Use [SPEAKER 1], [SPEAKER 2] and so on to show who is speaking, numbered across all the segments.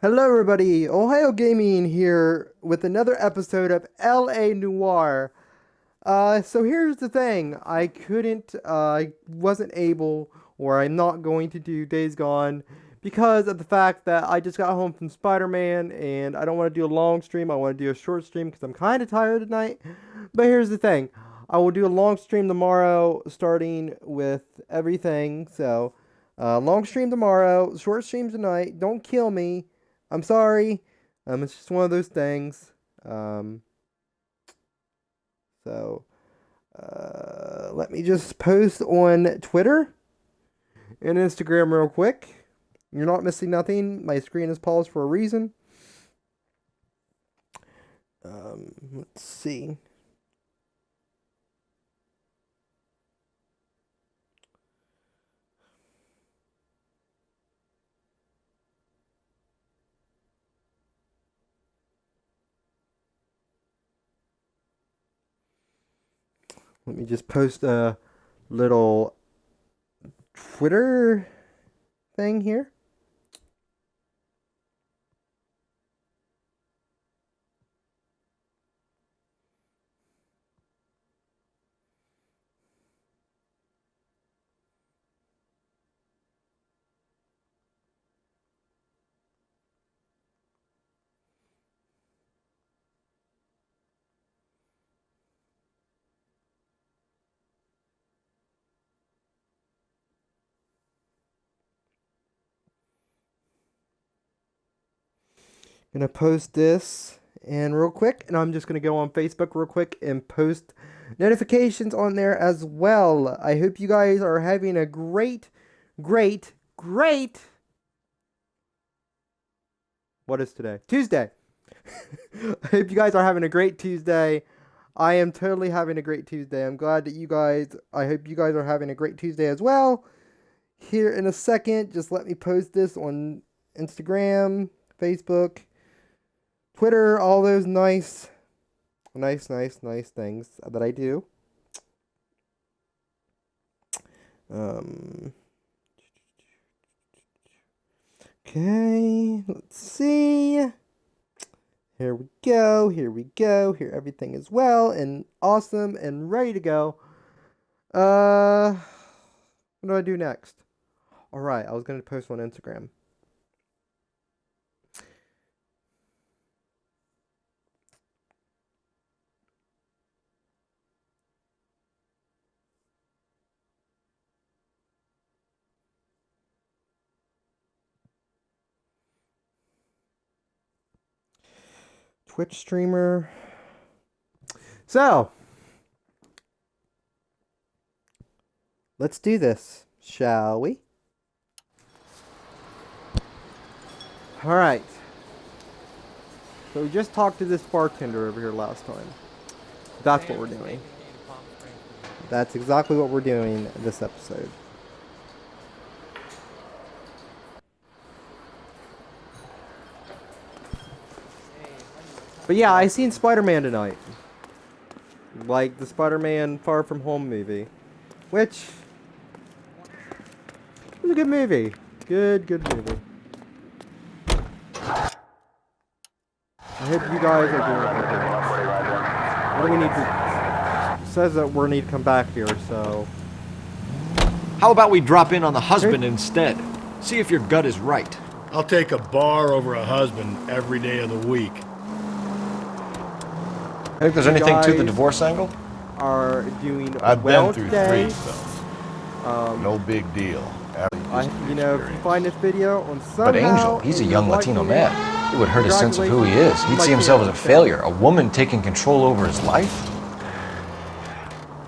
[SPEAKER 1] Hello, everybody. Ohio Gaming here with another episode of LA Noire. So here's the thing. I wasn't able, or I'm not going to do Days Gone because of the fact that I just got home from Spider-Man and I don't want to do a long stream. I want to do a short stream because I'm kind of tired tonight. But here's the thing. I will do a long stream tomorrow starting with everything. So, long stream tomorrow, short stream tonight. Don't kill me. I'm sorry. It's just one of those things. Um, so, let me just post on Twitter and Instagram real quick. You're not missing nothing. My screen is paused for a reason. Let's see. Let me just post a little Twitter thing here. Gonna post this and real quick, and I'm just gonna go on Facebook real quick and post notifications on there as well. I hope you guys are having a great. What is today? Tuesday. I hope you guys are having a great Tuesday. I am totally having a great Tuesday. I'm glad that I hope you guys are having a great Tuesday as well. Here in a second, just let me post this on Instagram, Facebook, Twitter, all those nice things that I do. Okay, let's see. Here we go. Here everything is well and awesome and ready to go. What do I do next? Alright, I was going to post on Instagram. Twitch streamer. So, let's do this, shall we? Alright. So we just talked to this bartender over here last time. That's what we're doing. That's exactly what we're doing in this episode. But yeah, I seen Spider-Man tonight. Like the Spider-Man Far From Home movie. Which was a good movie. Good movie. I hope you guys are doing okay. What do we need to... It says that we need to come back here, so...
[SPEAKER 2] How about we drop in on the husband instead? See if your gut is right.
[SPEAKER 3] I'll take a bar over a husband every day of the week.
[SPEAKER 2] Think there's anything to the divorce angle?
[SPEAKER 1] Are doing
[SPEAKER 3] I've
[SPEAKER 1] well
[SPEAKER 3] been through
[SPEAKER 1] today.
[SPEAKER 3] 3, so no big deal.
[SPEAKER 1] If you find this video on somehow...
[SPEAKER 4] But Angel, he's a young Latino man. It would hurt his sense of who he is. He'd see himself as a failure, a woman taking control over his life.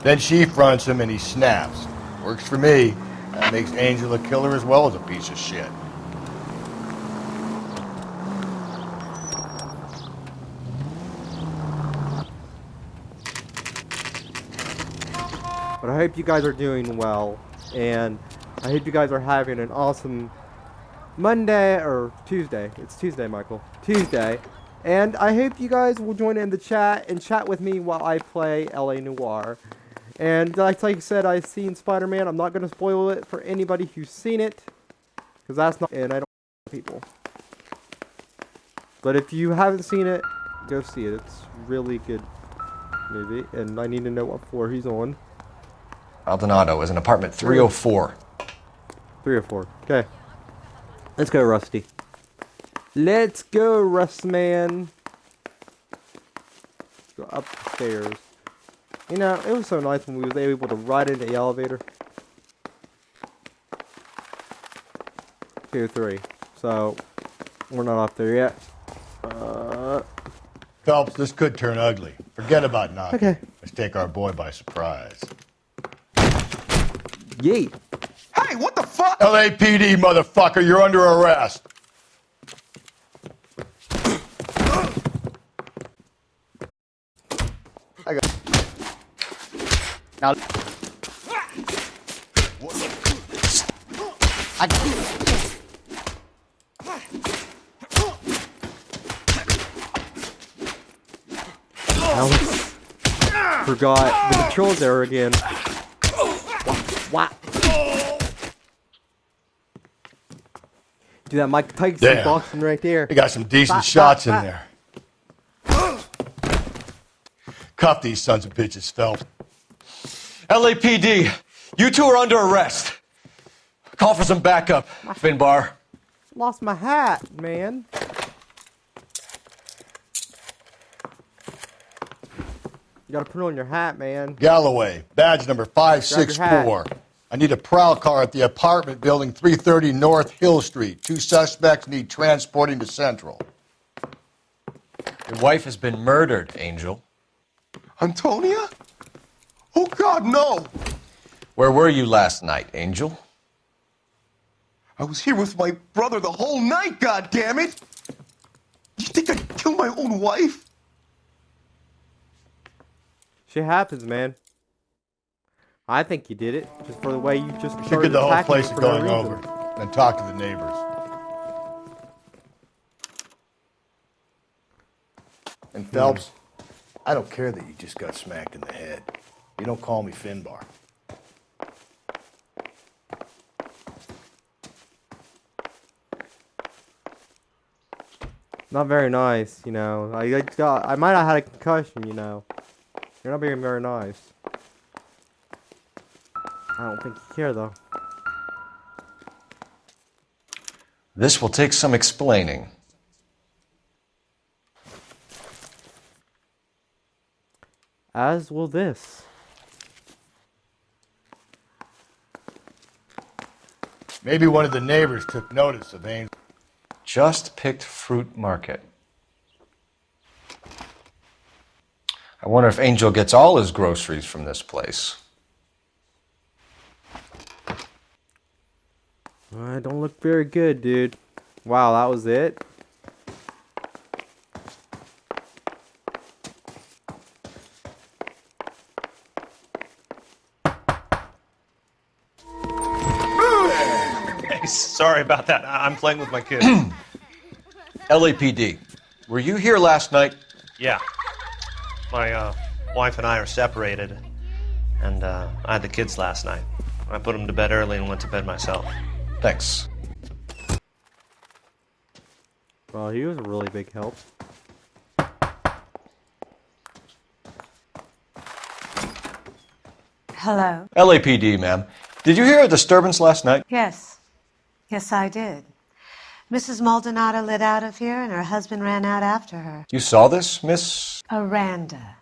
[SPEAKER 3] Then she fronts him and he snaps. Works for me. That makes Angel a killer as well as a piece of shit.
[SPEAKER 1] But I hope you guys are doing well, and I hope you guys are having an awesome Monday, or Tuesday. It's Tuesday, Michael. Tuesday. And I hope you guys will join in the chat and chat with me while I play LA Noire. And like I said, I've seen Spider-Man. I'm not going to spoil it for anybody who's seen it, because that's not... And I don't... people. But if you haven't seen it, go see it. It's a really good movie, and I need to know what floor he's on.
[SPEAKER 4] Maldonado is in apartment 304.
[SPEAKER 1] 3 or 4. Okay. Let's go, Rusty. Let's go, Rust Man. Go up the stairs. You know, it was so nice when we was able to ride in the elevator. 2 or 3. So, we're not up there yet.
[SPEAKER 3] Phelps, this could turn ugly. Forget about knocking.
[SPEAKER 1] Okay.
[SPEAKER 3] Let's take our boy by surprise.
[SPEAKER 1] Yeet.
[SPEAKER 5] Hey, what the fuck?
[SPEAKER 3] LAPD, motherfucker, you're under arrest.
[SPEAKER 1] I got. Now. I forgot the controls there again. What? Do that Mike Tyson
[SPEAKER 3] Damn.
[SPEAKER 1] boxing right there.
[SPEAKER 3] They got some decent shots in there. Cuff these sons of bitches, Phelps.
[SPEAKER 4] LAPD, you two are under arrest. Call for some backup, Finbar.
[SPEAKER 1] Lost my hat, man. You gotta put on your hat, man.
[SPEAKER 3] Galloway, badge number 564. I need a prowl car at the apartment building 330 North Hill Street. 2 suspects need transporting to Central.
[SPEAKER 4] Your wife has been murdered, Angel.
[SPEAKER 5] Antonia? Oh, God, no.
[SPEAKER 4] Where were you last night, Angel?
[SPEAKER 5] I was here with my brother the whole night, God damn it! You think I'd kill my own wife?
[SPEAKER 1] Shit happens, man. I think you did it, just for the way you just
[SPEAKER 3] We should
[SPEAKER 1] started
[SPEAKER 3] get the whole
[SPEAKER 1] attacking
[SPEAKER 3] place
[SPEAKER 1] for no
[SPEAKER 3] going
[SPEAKER 1] reason.
[SPEAKER 3] over and talk to the neighbors. And Phelps, I don't care that you just got smacked in the head. You don't call me Finbar.
[SPEAKER 1] Not very nice, you know. I might have had a concussion, you know. You're not being very nice. I don't think you care, though.
[SPEAKER 4] This will take some explaining.
[SPEAKER 1] As will this.
[SPEAKER 3] Maybe one of the neighbors took notice of Angel.
[SPEAKER 4] Just picked fruit market. I wonder if Angel gets all his groceries from this place.
[SPEAKER 1] Don't look very good, dude. Wow, that was it?
[SPEAKER 6] Hey, sorry about that. I'm playing with my kids.
[SPEAKER 4] LAPD, were you here last night?
[SPEAKER 6] Yeah. My wife and I are separated, and I had the kids last night. I put them to bed early and went to bed myself.
[SPEAKER 4] Thanks.
[SPEAKER 1] Well, he was a really big help.
[SPEAKER 7] Hello.
[SPEAKER 4] LAPD, ma'am. Did you hear a disturbance last night?
[SPEAKER 7] Yes. Yes, I did. Mrs. Maldonado lit out of here, and her husband ran out after her.
[SPEAKER 4] You saw this, Miss?
[SPEAKER 7] Aranda.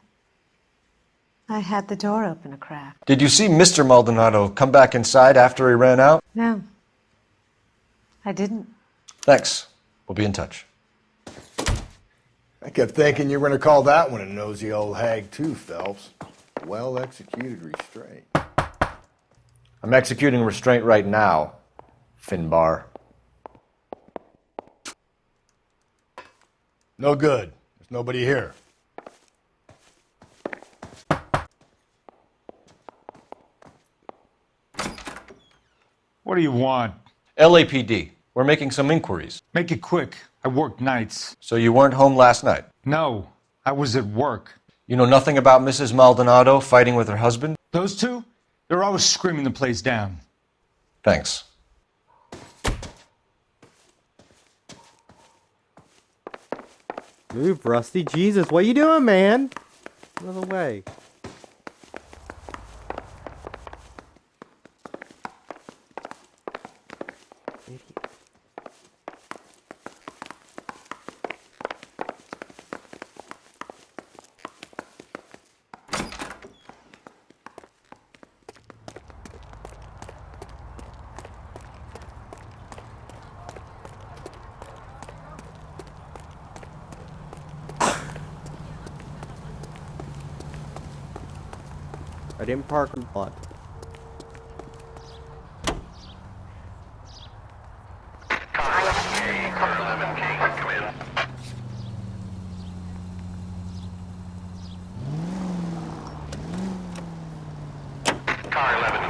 [SPEAKER 7] I had the door open a crack.
[SPEAKER 4] Did you see Mr. Maldonado come back inside after he ran out?
[SPEAKER 7] No. I didn't.
[SPEAKER 4] Thanks. We'll be in touch.
[SPEAKER 3] I kept thinking you were going to call that one a nosy old hag too, Phelps. Well executed restraint.
[SPEAKER 4] I'm executing restraint right now, Finbar.
[SPEAKER 3] No good. There's nobody here.
[SPEAKER 8] What do you want?
[SPEAKER 4] LAPD, we're making some inquiries.
[SPEAKER 8] Make it quick. I work nights.
[SPEAKER 4] So you weren't home last night?
[SPEAKER 8] No, I was at work.
[SPEAKER 4] You know nothing about Mrs. Maldonado fighting with her husband?
[SPEAKER 8] Those two, they're always screaming the place down.
[SPEAKER 4] Thanks.
[SPEAKER 1] Move, Rusty. Jesus, what are you doing, man? Out of the way. I didn't park a lot.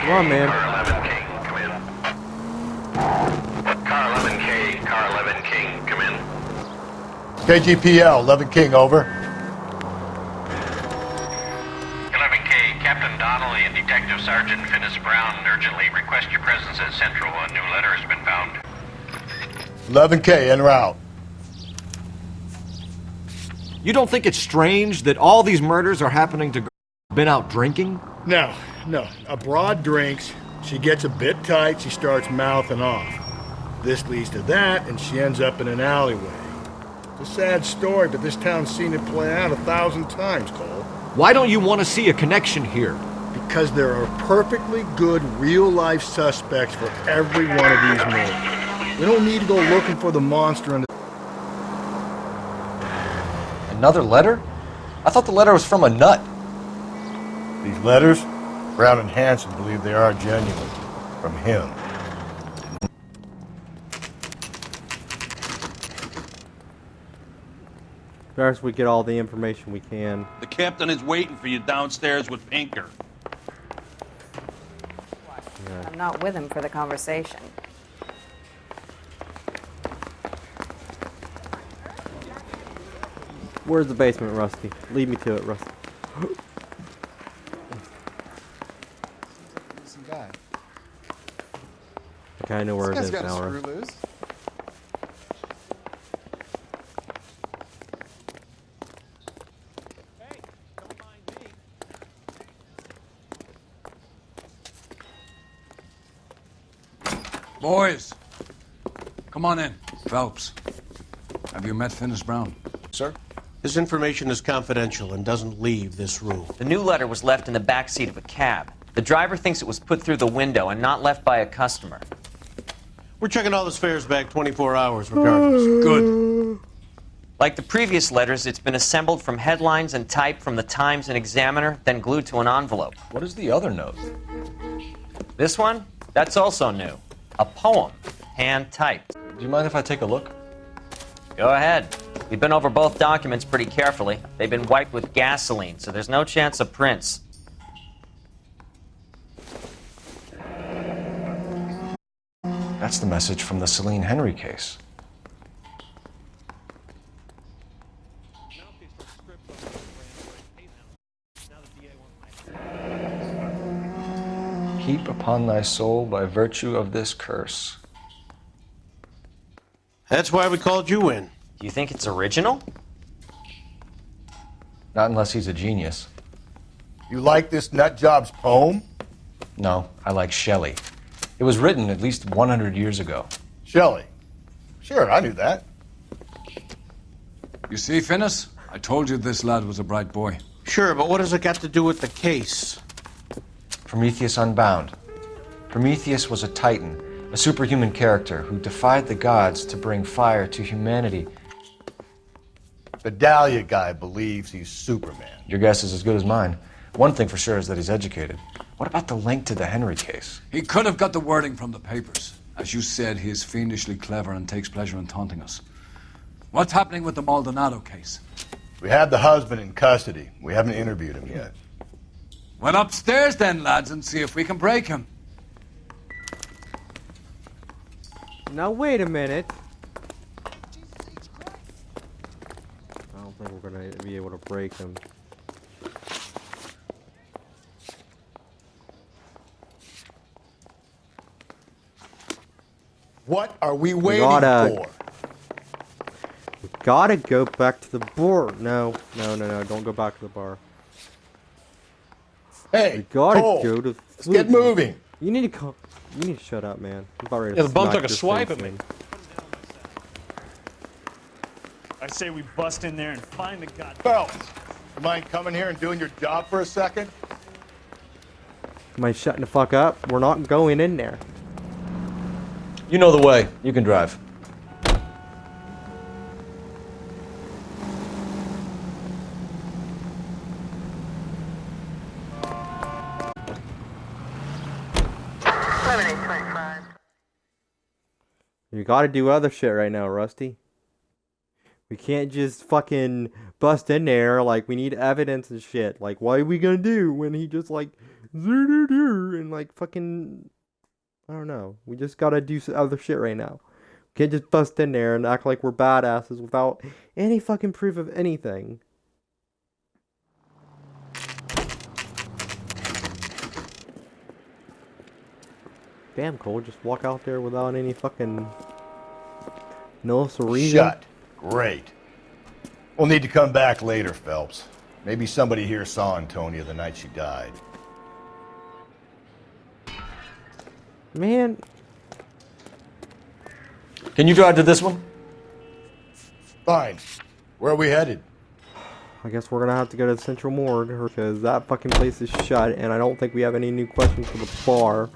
[SPEAKER 1] Come on, man.
[SPEAKER 9] Car 11K, Car 11 King, come in.
[SPEAKER 3] KGPL, 11 King, over.
[SPEAKER 9] 11K, Captain Donnelly and Detective Sergeant Finis Brown urgently request your presence at Central. A new letter has been found.
[SPEAKER 3] 11K, en route.
[SPEAKER 2] You don't think it's strange that all these murders are happening to girls who've been out drinking?
[SPEAKER 3] No. A broad drinks, she gets a bit tight, she starts mouthing off. This leads to that, and she ends up in an alleyway. It's a sad story, but this town's seen it play out 1,000 times, Cole.
[SPEAKER 2] Why don't you want to see a connection here?
[SPEAKER 3] Because there are perfectly good real-life suspects for every one of these murders. We don't need to go looking for the monster in the...
[SPEAKER 4] Another letter? I thought the letter was from a nut.
[SPEAKER 3] These letters, Brown and Hanson believe they are genuine. From him.
[SPEAKER 1] First, we get all the information we can.
[SPEAKER 10] The captain is waiting for you downstairs with Pinker.
[SPEAKER 11] I'm not with him for the conversation.
[SPEAKER 1] Where's the basement, Rusty? Lead me to it, Rusty. Okay, I know where it is now. Right?
[SPEAKER 12] Boys, come on in. Phelps, have you met Finis Brown?
[SPEAKER 13] Sir? This information is confidential and doesn't leave this room.
[SPEAKER 14] The new letter was left in the back seat of a cab. The driver thinks it was put through the window and not left by a customer.
[SPEAKER 13] We're checking all the fares back 24 hours regardless.
[SPEAKER 12] Good.
[SPEAKER 14] Like the previous letters, it's been assembled from headlines and type from the Times and Examiner, then glued to an envelope.
[SPEAKER 4] What is the other note?
[SPEAKER 14] This one? That's also new. A poem, hand-typed.
[SPEAKER 4] Do you mind if I take a look?
[SPEAKER 14] Go ahead. We've been over both documents pretty carefully. They've been wiped with gasoline, so there's no chance of prints.
[SPEAKER 4] That's the message from the Celine Henry case. Heap upon thy soul by virtue of this curse.
[SPEAKER 13] That's why we called you in.
[SPEAKER 14] Do you think it's original?
[SPEAKER 4] Not unless he's a genius.
[SPEAKER 3] You like this nutjob's poem?
[SPEAKER 4] No, I like Shelley. It was written at least 100 years ago.
[SPEAKER 3] Shelley? Sure, I knew that.
[SPEAKER 12] You see, Finis? I told you this lad was a bright boy.
[SPEAKER 13] Sure, but what has it got to do with the case?
[SPEAKER 4] Prometheus Unbound. Prometheus was a titan, a superhuman character who defied the gods to bring fire to humanity.
[SPEAKER 3] The Dahlia guy believes he's Superman.
[SPEAKER 4] Your guess is as good as mine. One thing for sure is that he's educated. What about the link to the Henry case?
[SPEAKER 12] He could have got the wording from the papers. As you said, he is fiendishly clever and takes pleasure in taunting us. What's happening with the Maldonado case?
[SPEAKER 3] We have the husband in custody. We haven't interviewed him yet.
[SPEAKER 12] Well, upstairs then, lads, and see if we can break him.
[SPEAKER 1] Now wait a minute. I don't think we're gonna be able to break him.
[SPEAKER 3] What are we waiting
[SPEAKER 1] gotta
[SPEAKER 3] for?
[SPEAKER 1] gotta go back to the bar. No, don't go back to the bar.
[SPEAKER 3] Hey,
[SPEAKER 1] we gotta
[SPEAKER 3] Cole,
[SPEAKER 1] go to.
[SPEAKER 3] let's get moving.
[SPEAKER 1] You need to come. You need to shut up, man. I'm about ready
[SPEAKER 15] Yeah,
[SPEAKER 1] to
[SPEAKER 15] the bum
[SPEAKER 1] smack
[SPEAKER 15] took a
[SPEAKER 1] your
[SPEAKER 15] swipe
[SPEAKER 1] face
[SPEAKER 15] at me.
[SPEAKER 1] in.
[SPEAKER 16] I say we bust in there and find the
[SPEAKER 3] Phelps, you mind coming here and doing your job for a second?
[SPEAKER 1] Am I shutting the fuck up? We're not going in there.
[SPEAKER 4] You know the way. You can drive.
[SPEAKER 1] You gotta do other shit right now, Rusty. We can't just fucking bust in there. Like, we need evidence and shit. Like, what are we gonna do when he just like and like fucking, I don't know. We just gotta do some other shit right now. We can't just bust in there and act like we're badasses without any fucking proof of anything. Damn, Cole, just walk out there without any fucking notice or reason.
[SPEAKER 3] Shut. Great. We'll need to come back later, Phelps. Maybe somebody here saw Antonia the night she died.
[SPEAKER 1] Man.
[SPEAKER 4] Can you drive to this one?
[SPEAKER 3] Fine. Where are we headed?
[SPEAKER 1] I guess we're gonna have to go to the Central Morgue because that fucking place is shut and I don't think we have any new questions for the bar.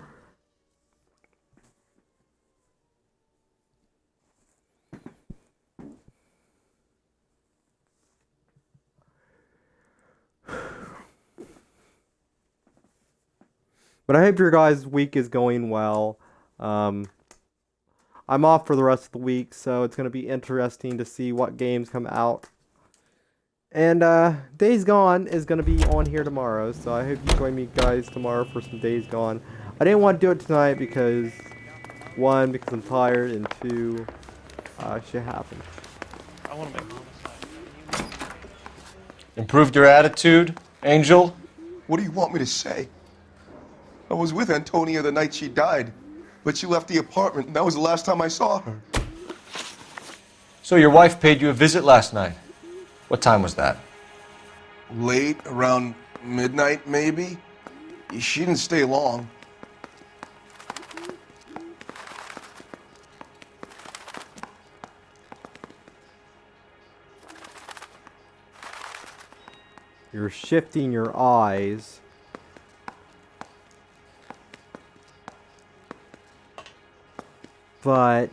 [SPEAKER 1] But I hope your guys' week is going well. I'm off for the rest of the week, so it's going to be interesting to see what games come out. And Days Gone is going to be on here tomorrow, so I hope you join me guys tomorrow for some Days Gone. I didn't want to do it tonight because, one, because I'm tired, and two, shit happened.
[SPEAKER 15] I want to make
[SPEAKER 4] Improved your attitude, Angel?
[SPEAKER 5] What do you want me to say? I was with Antonia the night she died, but she left the apartment, and that was the last time I saw her.
[SPEAKER 4] So your wife paid you a visit last night. What time was that?
[SPEAKER 5] Late, around midnight, maybe? She didn't stay long.
[SPEAKER 1] You're shifting your eyes. But...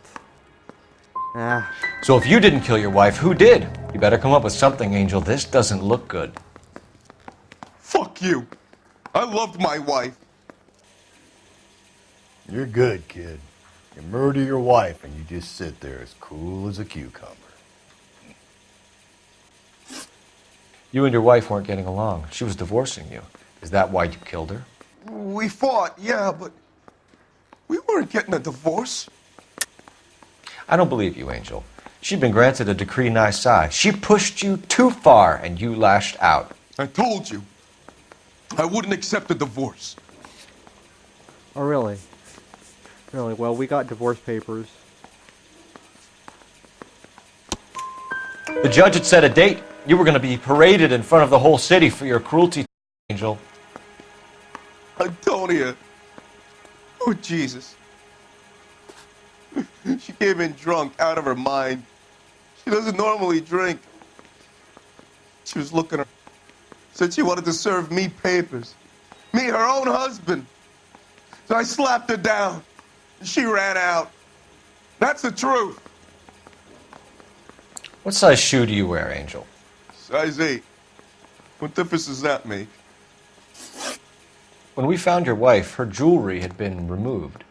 [SPEAKER 4] So if you didn't kill your wife, who did? You better come up with something, Angel. This doesn't look good.
[SPEAKER 5] Fuck you. I loved my wife.
[SPEAKER 3] You're good, kid. You murder your wife and you just sit there as cool as a cucumber.
[SPEAKER 4] You and your wife weren't getting along. She was divorcing you. Is that why you killed her?
[SPEAKER 5] We fought, yeah, but we weren't getting a divorce.
[SPEAKER 4] I don't believe you, Angel. She'd been granted a decree nisi. She pushed you too far, and you lashed out.
[SPEAKER 5] I told you. I wouldn't accept a divorce.
[SPEAKER 1] Oh, really? Really? Well, we got divorce papers.
[SPEAKER 4] The judge had set a date. You were going to be paraded in front of the whole city for your cruelty, Angel.
[SPEAKER 5] Antonia. Oh, Jesus. She came in drunk, out of her mind. She doesn't normally drink. She was looking at her. Said she wanted to serve me papers. Me, her own husband. So I slapped her down. And she ran out. That's the truth.
[SPEAKER 4] What size shoe do you wear, Angel?
[SPEAKER 5] Size 8. What difference does that make?
[SPEAKER 4] When we found your wife, her jewelry had been removed.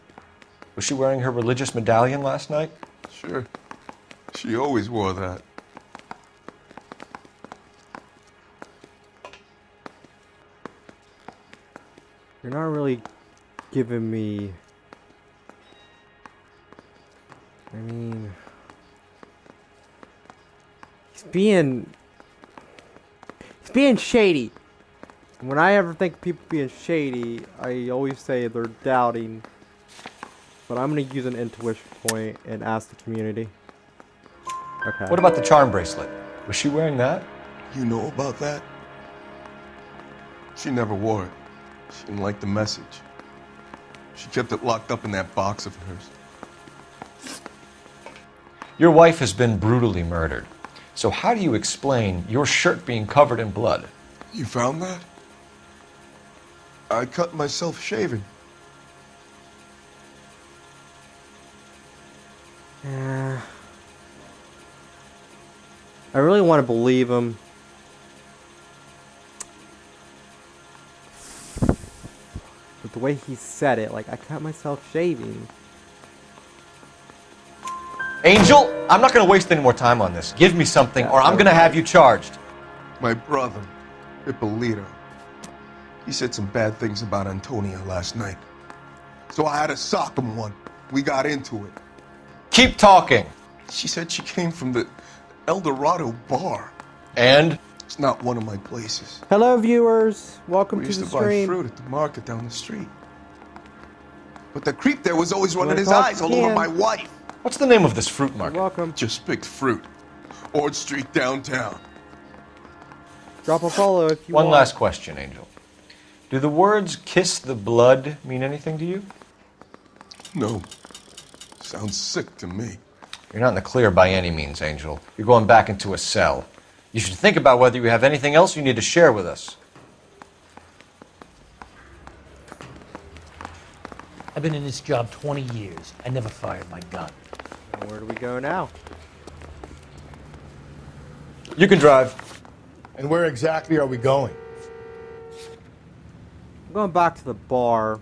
[SPEAKER 4] Was she wearing her religious medallion last night?
[SPEAKER 5] Sure. She always wore that.
[SPEAKER 1] You're not really giving me... I mean... He's being shady. And when I ever think of people being shady, I always say they're doubting. But I'm going to use an intuition point and ask the community. Okay.
[SPEAKER 4] What about the charm bracelet? Was she wearing that?
[SPEAKER 5] You know about that? She never wore it. She didn't like the message. She kept it locked up in that box of hers.
[SPEAKER 4] Your wife has been brutally murdered. So how do you explain your shirt being covered in blood?
[SPEAKER 5] You found that? I cut myself shaving.
[SPEAKER 1] Yeah. I really want to believe him. But the way he said it, like, I cut myself shaving.
[SPEAKER 4] Angel, I'm not going to waste any more time on this. Give me something, or I'm going to have you charged.
[SPEAKER 5] My brother, Ippolito, he said some bad things about Antonia last night. So I had to sock him one. We got into it.
[SPEAKER 4] Keep talking.
[SPEAKER 5] She said she came from the El Dorado bar.
[SPEAKER 4] And?
[SPEAKER 5] It's not one of my places.
[SPEAKER 1] Hello, viewers. Welcome
[SPEAKER 5] We
[SPEAKER 1] to
[SPEAKER 5] used
[SPEAKER 1] the
[SPEAKER 5] to buy
[SPEAKER 1] stream.
[SPEAKER 5] fruit at the market down the street. But the creep there was always running
[SPEAKER 1] Wanna
[SPEAKER 5] his
[SPEAKER 1] talk
[SPEAKER 5] eyes all over
[SPEAKER 1] again?
[SPEAKER 5] my wife.
[SPEAKER 4] What's the name of this fruit market?
[SPEAKER 1] Welcome.
[SPEAKER 5] Just picked fruit. Ord Street downtown.
[SPEAKER 1] Drop a follow if you
[SPEAKER 4] One
[SPEAKER 1] want.
[SPEAKER 4] last question, Angel. Do the words kiss the blood mean anything to you?
[SPEAKER 5] No. Sounds sick to me.
[SPEAKER 4] You're not in the clear by any means, Angel. You're going back into a cell. You should think about whether you have anything else you need to share with us.
[SPEAKER 17] I've been in this job 20 years. I never fired my gun.
[SPEAKER 1] Where do we go now?
[SPEAKER 4] You can drive.
[SPEAKER 3] And where exactly are we going?
[SPEAKER 1] I'm going back to the bar.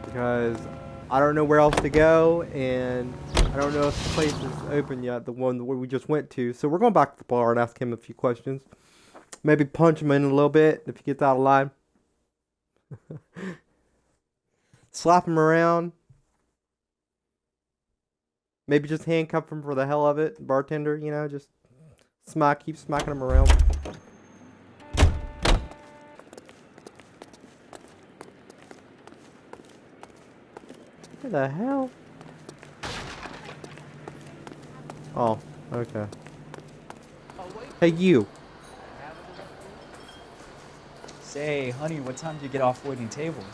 [SPEAKER 1] Because I don't know where else to go, and I don't know if the place is open yet, the one where we just went to. So we're going back to the bar and ask him a few questions. Maybe punch him in a little bit if he gets out of line. Slap him around. Maybe just handcuff him for the hell of it. Bartender, you know, just keep smacking him around. What the hell? Oh, okay. Hey, you.
[SPEAKER 18] Say, honey, what time do you get off waiting tables?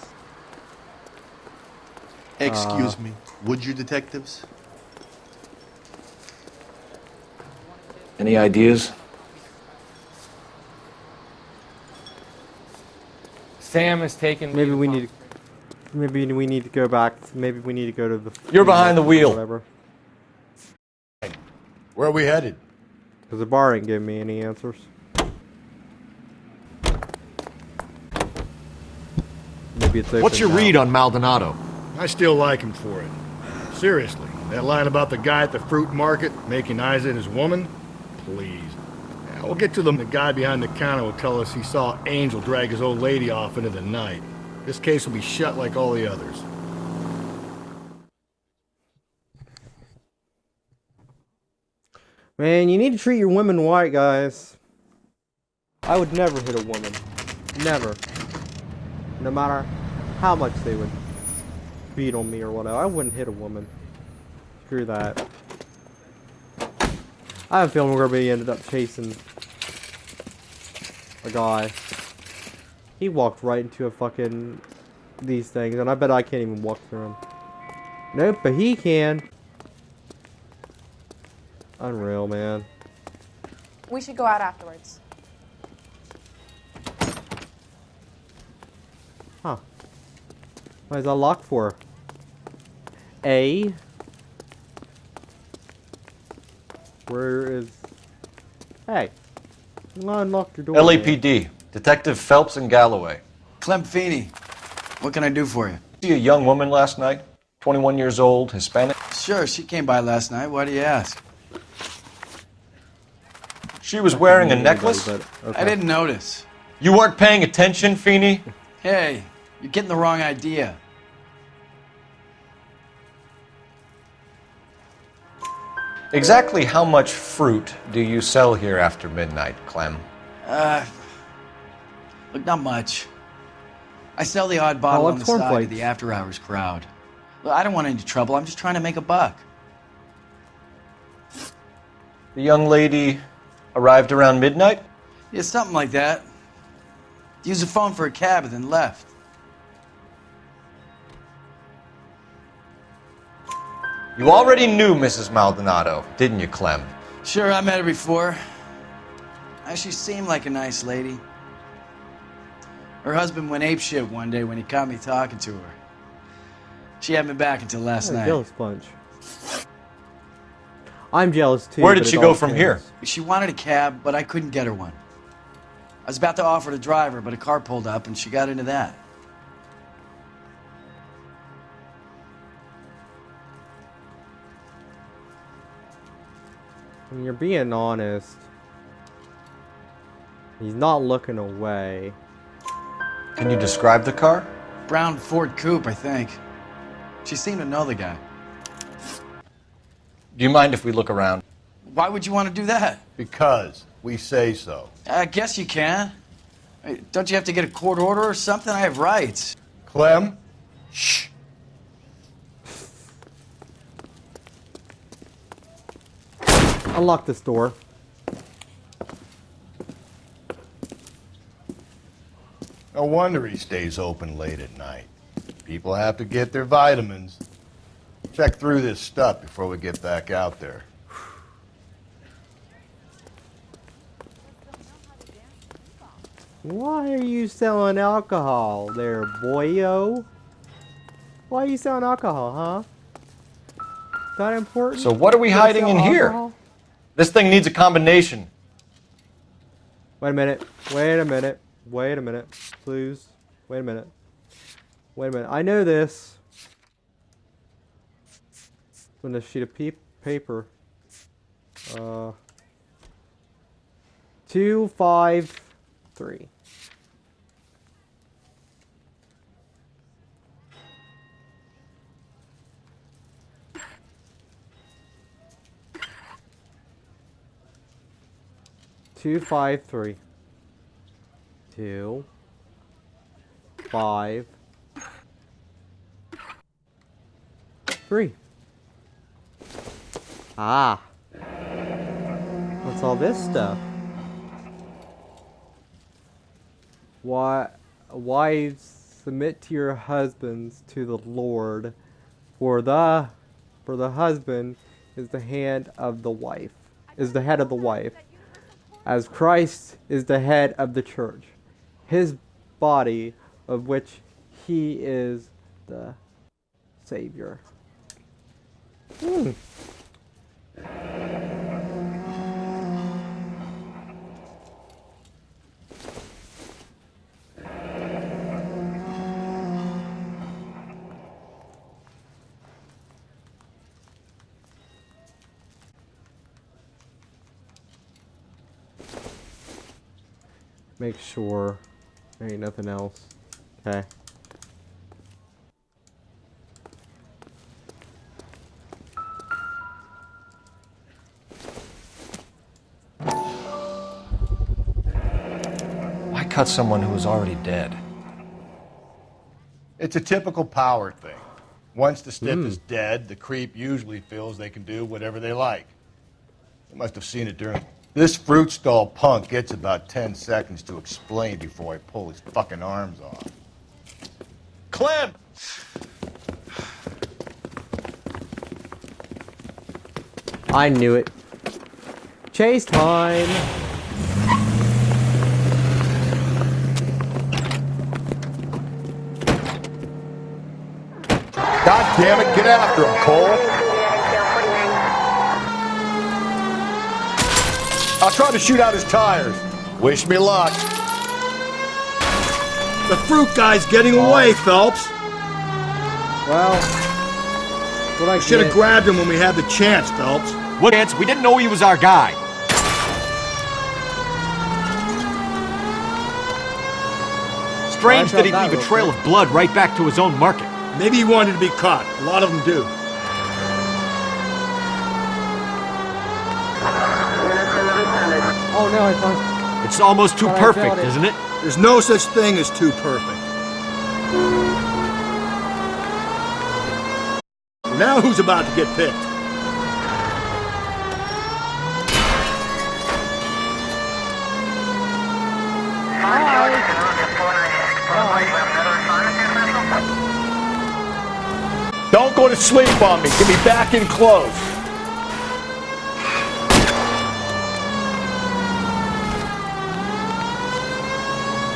[SPEAKER 13] Excuse me, would you detectives?
[SPEAKER 19] Any ideas?
[SPEAKER 20] Sam has taken.
[SPEAKER 1] Maybe we need to go back. Maybe we need to go to the.
[SPEAKER 4] You're behind the wheel.
[SPEAKER 1] Whatever.
[SPEAKER 3] Where are we headed?
[SPEAKER 1] Because the bar ain't giving me any answers. Maybe it's open
[SPEAKER 2] What's your
[SPEAKER 1] now.
[SPEAKER 2] read on Maldonado?
[SPEAKER 3] I still like him for it. Seriously, that line about the guy at the fruit market making eyes at his woman? Please. Now, we'll get to them. The guy behind the counter will tell us he saw Angel drag his old lady off into the night. This case will be shut like all the others.
[SPEAKER 1] Man, you need to treat your women white, guys. I would never hit a woman. Never. No matter how much they would beat on me or whatever. I wouldn't hit a woman. Screw that. I have a feeling we're going to be ended up chasing a guy. He walked right into a fucking these things, and I bet I can't even walk through them. Nope, but he can. Unreal, man.
[SPEAKER 21] We should go out afterwards.
[SPEAKER 1] Huh. Why is that locked for? A? Where is... Hey. Unlock your door.
[SPEAKER 4] LAPD. Detective Phelps and Galloway.
[SPEAKER 12] Clem Feeney. What can I do for you?
[SPEAKER 4] See a young woman last night? 21 years old, Hispanic?
[SPEAKER 12] Sure, she came by last night. Why do you ask?
[SPEAKER 4] She was wearing a necklace?
[SPEAKER 12] I didn't notice.
[SPEAKER 4] You weren't paying attention, Feeney?
[SPEAKER 12] Hey, you're getting the wrong idea.
[SPEAKER 4] Exactly how much fruit do you sell here after midnight, Clem?
[SPEAKER 12] Look, not much. I sell the odd bottle
[SPEAKER 1] like
[SPEAKER 12] on the side to
[SPEAKER 1] cornflakes.
[SPEAKER 12] the after-hours crowd. Look, I don't want any trouble. I'm just trying to make a buck.
[SPEAKER 4] The young lady arrived around midnight?
[SPEAKER 6] Yeah, something like that. Used the phone for a cab and then left.
[SPEAKER 4] You already knew Mrs. Maldonado, didn't you, Clem?
[SPEAKER 6] Sure, I met her before. She seemed like a nice lady. Her husband went apeshit one day when he caught me talking to her. She had me back until last night.
[SPEAKER 1] Jealous bunch. I'm jealous too.
[SPEAKER 4] Where did she go from here?
[SPEAKER 6] She wanted a cab, but I couldn't get her one. I was about to offer to drive her, but a car pulled up and she got into that.
[SPEAKER 1] When you're being honest, he's not looking away.
[SPEAKER 4] Can you describe the car?
[SPEAKER 6] Brown Ford Coupe, I think. She seemed to know the guy.
[SPEAKER 4] Do you mind if we look around?
[SPEAKER 6] Why would you want to do that?
[SPEAKER 3] Because we say so.
[SPEAKER 6] I guess you can. Hey, don't you have to get a court order or something? I have rights.
[SPEAKER 3] Clem? Shh.
[SPEAKER 1] Unlock this door.
[SPEAKER 3] No wonder he stays open late at night. People have to get their vitamins. Check through this stuff before we get back out there.
[SPEAKER 1] Why are you selling alcohol there, boyo? Why are you selling alcohol, huh? That important?
[SPEAKER 4] So what are we hiding in here? This thing needs a combination.
[SPEAKER 1] Wait a minute. Wait a minute. Wait a minute. Please. Wait a minute. Wait a minute. I know this. On a sheet of paper. 2, 5, 3. Two, 5, 3. 2, 5, 3. Ah. What's all this stuff? Wives, submit to your husbands to the Lord, for the husband is the hand of the wife, is the head of the wife, as Christ is the head of the church, his body, of which he is the Savior. Make sure there ain't nothing else. Okay.
[SPEAKER 4] Why cut someone who was already dead?
[SPEAKER 3] It's a typical power thing. Once the stiff is dead, the creep usually feels they can do whatever they like. You must have seen it during... This fruit stall punk gets about 10 seconds to explain before I pull his fucking arms off.
[SPEAKER 4] Clem!
[SPEAKER 1] I knew it. Chase time!
[SPEAKER 3] God damn it, get after him, Cole! I'll try to shoot out his tires. Wish me luck. The fruit guy's getting away, Phelps.
[SPEAKER 1] Well, what I
[SPEAKER 3] should have grabbed him when we had the chance, Phelps.
[SPEAKER 2] What chance? We didn't know he was our guy. Strange that he'd leave a trail of blood right back to his own market.
[SPEAKER 3] Maybe he wanted to be caught. A lot of them do.
[SPEAKER 1] Oh no, I thought...
[SPEAKER 2] It's almost too perfect, isn't it?
[SPEAKER 3] There's no such thing as too perfect. Now who's about to get picked? put a sleep on me. Get me back in close.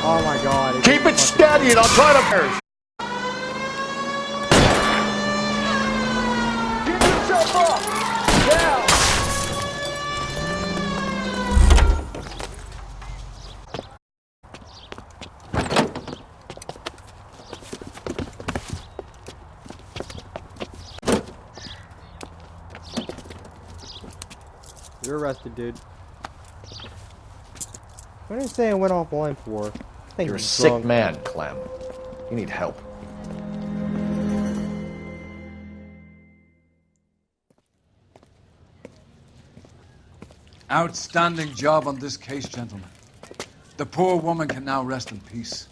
[SPEAKER 1] Oh my god.
[SPEAKER 3] Keep it steady and I'll try to... Keep yourself up! Down!
[SPEAKER 1] You're arrested, dude. What did you say I went offline for? I think
[SPEAKER 4] You're a
[SPEAKER 1] he's
[SPEAKER 4] sick
[SPEAKER 1] drunk.
[SPEAKER 4] man, Clem. You need help.
[SPEAKER 12] Outstanding job on this case, gentlemen. The poor woman can now rest in peace.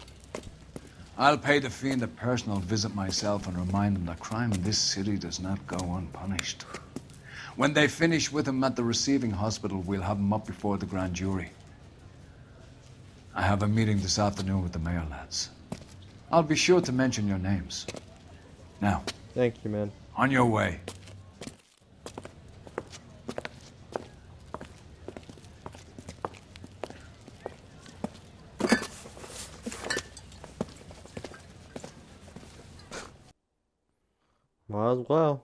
[SPEAKER 12] I'll pay the fiend a personal visit myself and remind him that crime in this city does not go unpunished. When they finish with him at the receiving hospital, we'll have him up before the grand jury. I have a meeting this afternoon with the mayor, lads. I'll be sure to mention your names. Now.
[SPEAKER 1] Thank you, man.
[SPEAKER 12] On your way.
[SPEAKER 1] Might as well.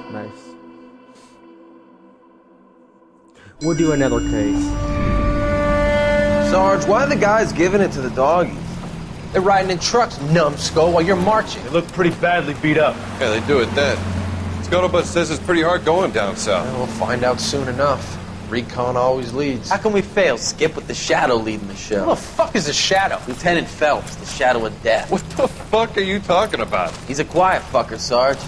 [SPEAKER 1] Nice. We'll do another case.
[SPEAKER 7] Sarge, why are the guys giving it to the doggies? They're riding in trucks, numbskull, while you're marching.
[SPEAKER 10] They look pretty badly beat up.
[SPEAKER 22] Yeah, they do it then. Scuttlebutt says it's pretty hard going down south.
[SPEAKER 7] Well, we'll find out soon enough. Recon always leads. How can we fail? Skip with the Shadow leading the show. Who the fuck is the Shadow? Lieutenant Phelps, the Shadow of Death.
[SPEAKER 22] What the fuck are you talking about?
[SPEAKER 7] He's a quiet fucker, Sarge.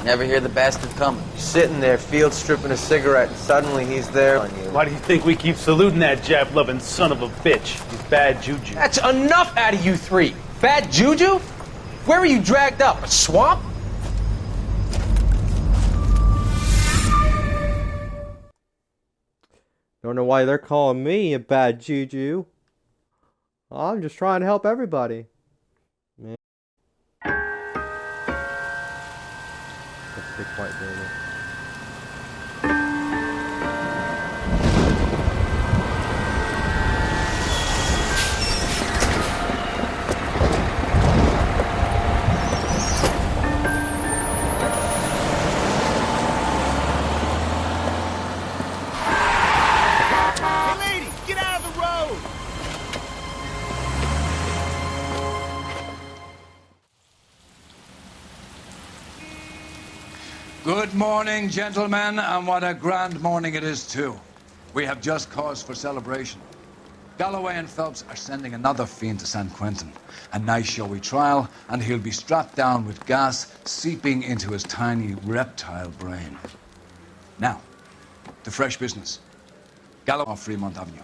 [SPEAKER 7] Never hear the bastard coming. You're sitting there, field stripping a cigarette, and suddenly he's there on you.
[SPEAKER 10] Why do you think we keep saluting that Jap-loving son of a bitch? He's bad juju.
[SPEAKER 7] That's enough out of you three. Bad juju? Where were you dragged up? A swamp?
[SPEAKER 1] Don't know why they're calling me a bad juju. I'm just trying to help everybody. Man. Let's be quiet, baby.
[SPEAKER 12] Good morning, gentlemen, and what a grand morning it is, too. We have just cause for celebration. Galloway and Phelps are sending another fiend to San Quentin. A nice showy trial, and he'll be strapped down with gas seeping into his tiny reptile brain. Now, to fresh business. Galloway off Fremont Avenue.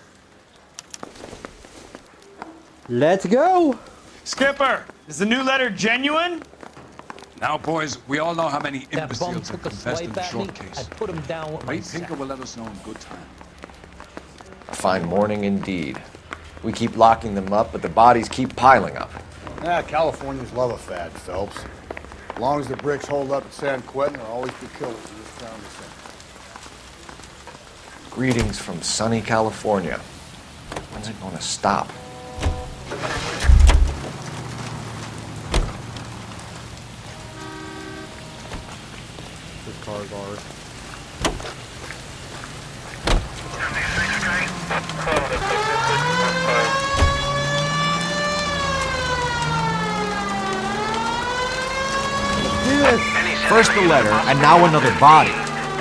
[SPEAKER 1] Let's go!
[SPEAKER 16] Skipper, is the new letter genuine?
[SPEAKER 12] Now, boys, we all know how many imbeciles have confessed in the short
[SPEAKER 17] I
[SPEAKER 12] case.
[SPEAKER 17] put him down with my
[SPEAKER 12] Ray
[SPEAKER 17] sack.
[SPEAKER 12] Pinker will let us know in good time.
[SPEAKER 4] A fine morning indeed. We keep locking them up, but the bodies keep piling up.
[SPEAKER 3] Californians love a fad, Phelps. As long as the bricks hold up at San Quentin, there'll always be killers in this town to sing.
[SPEAKER 4] Greetings from sunny California. When's it going to stop?
[SPEAKER 1] This car's ours.
[SPEAKER 2] First the letter, and now another body.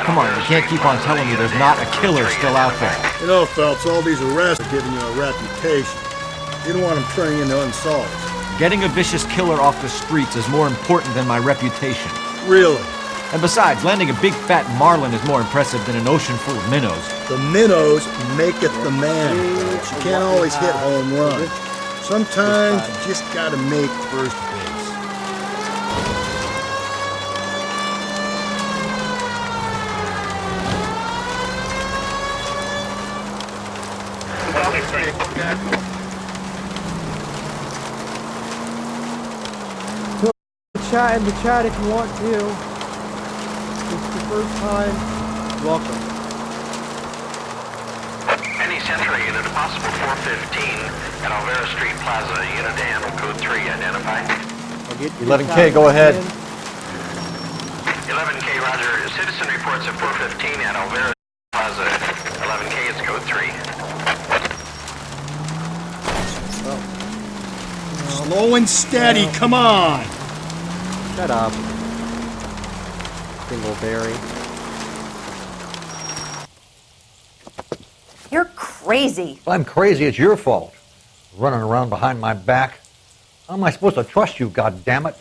[SPEAKER 2] Come on, you can't keep on telling me there's not a killer still out there.
[SPEAKER 3] You know, Phelps, all these arrests are giving you a reputation. You don't want them turning into unsolved.
[SPEAKER 2] Getting a vicious killer off the streets is more important than my reputation.
[SPEAKER 3] Really?
[SPEAKER 2] And besides, landing a big fat marlin is more impressive than an ocean full of minnows.
[SPEAKER 3] The minnows maketh the man, Phelps. You can't always hit home runs. Sometimes you just gotta make first base.
[SPEAKER 1] Chat in the chat if you want to. If it's the first time, welcome.
[SPEAKER 8] Any Century unit, a possible 415 at Alvera Street Plaza. Unit to handle code 3, identify.
[SPEAKER 2] 11K, go ahead.
[SPEAKER 8] 11K, roger. Citizen reports at 415 at Alvera Plaza. 11K, it's code 3.
[SPEAKER 3] Slow and steady, come on!
[SPEAKER 1] Shut up. Dingleberry.
[SPEAKER 11] You're crazy.
[SPEAKER 9] If I'm crazy, it's your fault. Running around behind my back. How am I supposed to trust you, goddammit?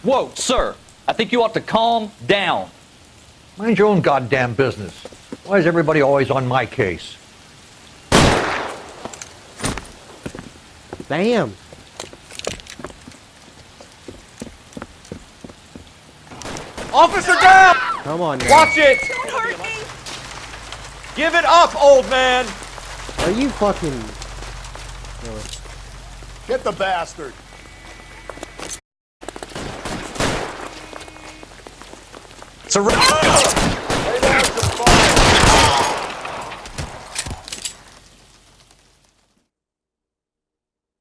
[SPEAKER 23] Whoa, sir. I think you ought to calm down.
[SPEAKER 9] Mind your own goddamn business. Why is everybody always on my case?
[SPEAKER 1] Damn.
[SPEAKER 20] Officer down!
[SPEAKER 1] Come on now.
[SPEAKER 20] Watch it! Give it up, old man!
[SPEAKER 1] Are you fucking... Really?
[SPEAKER 3] Get the bastard!
[SPEAKER 23] It's a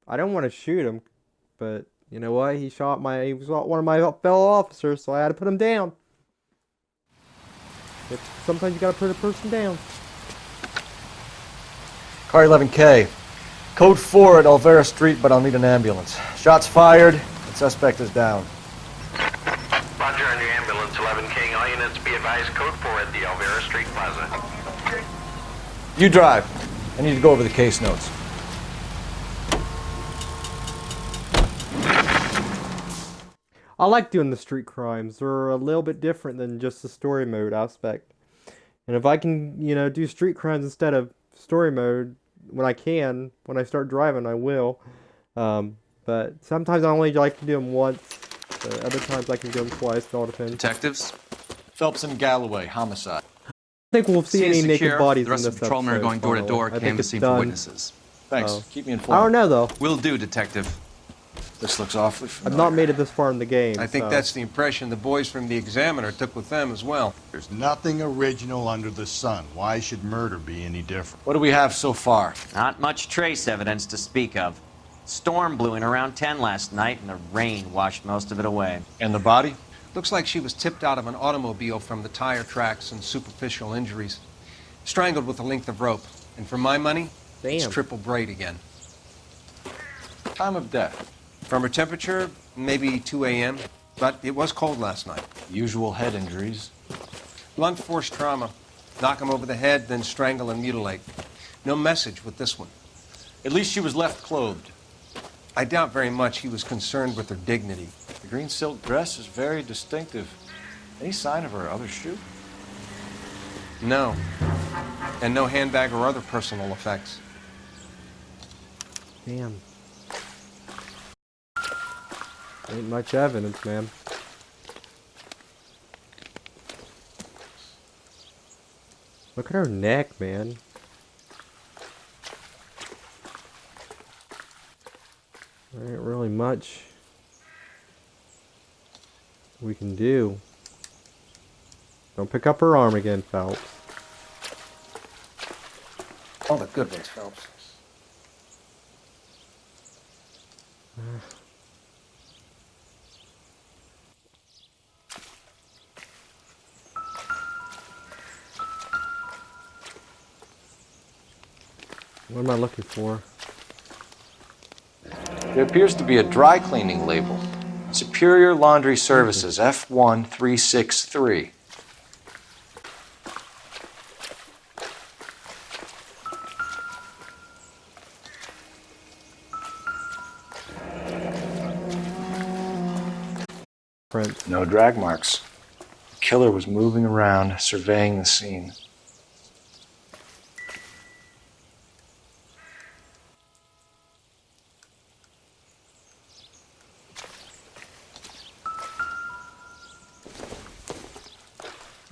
[SPEAKER 1] I don't want to shoot him, but you know what? He was one of my fellow officers, so I had to put him down. Sometimes you gotta put a person down.
[SPEAKER 2] Car 11K. Code 4 at Alvera Street, but I'll need an ambulance. Shots fired. The suspect is down.
[SPEAKER 8] Roger on your ambulance, 11K. All units be advised, code 4 at the Alvera Street Plaza.
[SPEAKER 2] You drive. I need to go over the case notes.
[SPEAKER 1] I like doing the street crimes. They're a little bit different than just the story mode aspect. And if I can, do street crimes instead of story mode, when I start driving, I will. But sometimes I only like to do them once. But other times I can do them twice. It all depends.
[SPEAKER 4] Detectives? Phelps and Galloway, homicide.
[SPEAKER 1] I think we'll see any naked bodies
[SPEAKER 7] The rest
[SPEAKER 1] in
[SPEAKER 7] of
[SPEAKER 1] this
[SPEAKER 7] the patrolmen are
[SPEAKER 1] episode,
[SPEAKER 7] going door to door,
[SPEAKER 1] finally. I think it's
[SPEAKER 7] canvassing for
[SPEAKER 1] done.
[SPEAKER 7] witnesses.
[SPEAKER 2] Thanks. Keep me informed.
[SPEAKER 1] I don't know, though.
[SPEAKER 7] Will do, Detective.
[SPEAKER 2] This looks awfully
[SPEAKER 1] I've
[SPEAKER 2] familiar.
[SPEAKER 1] not made it this far in the game.
[SPEAKER 22] I think
[SPEAKER 1] so.
[SPEAKER 22] that's the impression the boys from the Examiner took with them as well.
[SPEAKER 3] There's nothing original under the sun. Why should murder be any different?
[SPEAKER 2] What do we have so far?
[SPEAKER 14] Not much trace evidence to speak of. Storm blew in around 10 last night, and the rain washed most of it away.
[SPEAKER 2] And the body?
[SPEAKER 22] Looks like she was tipped out of an automobile from the tire tracks and superficial injuries. Strangled with a length of rope. And for my money, it's triple braid again.
[SPEAKER 2] Time of death?
[SPEAKER 22] From her temperature, maybe 2 a.m., but it was cold last night.
[SPEAKER 2] Usual head injuries.
[SPEAKER 22] Blunt force trauma. Knock him over the head, then strangle and mutilate. No message with this one.
[SPEAKER 2] At least she was left clothed.
[SPEAKER 22] I doubt very much he was concerned with her dignity.
[SPEAKER 2] The green silk dress is very distinctive. Any sign of her other shoe?
[SPEAKER 22] No. And no handbag or other personal effects.
[SPEAKER 1] Damn. Ain't much evidence, man. Look at her neck, man. There ain't really much we can do. Don't pick up her arm again, Phelps.
[SPEAKER 2] All the good ones, Phelps.
[SPEAKER 1] What am I looking for?
[SPEAKER 4] There appears to be a dry cleaning label. Superior Laundry Services, F1363.
[SPEAKER 1] Print.
[SPEAKER 4] No drag marks. The killer was moving around, surveying the scene.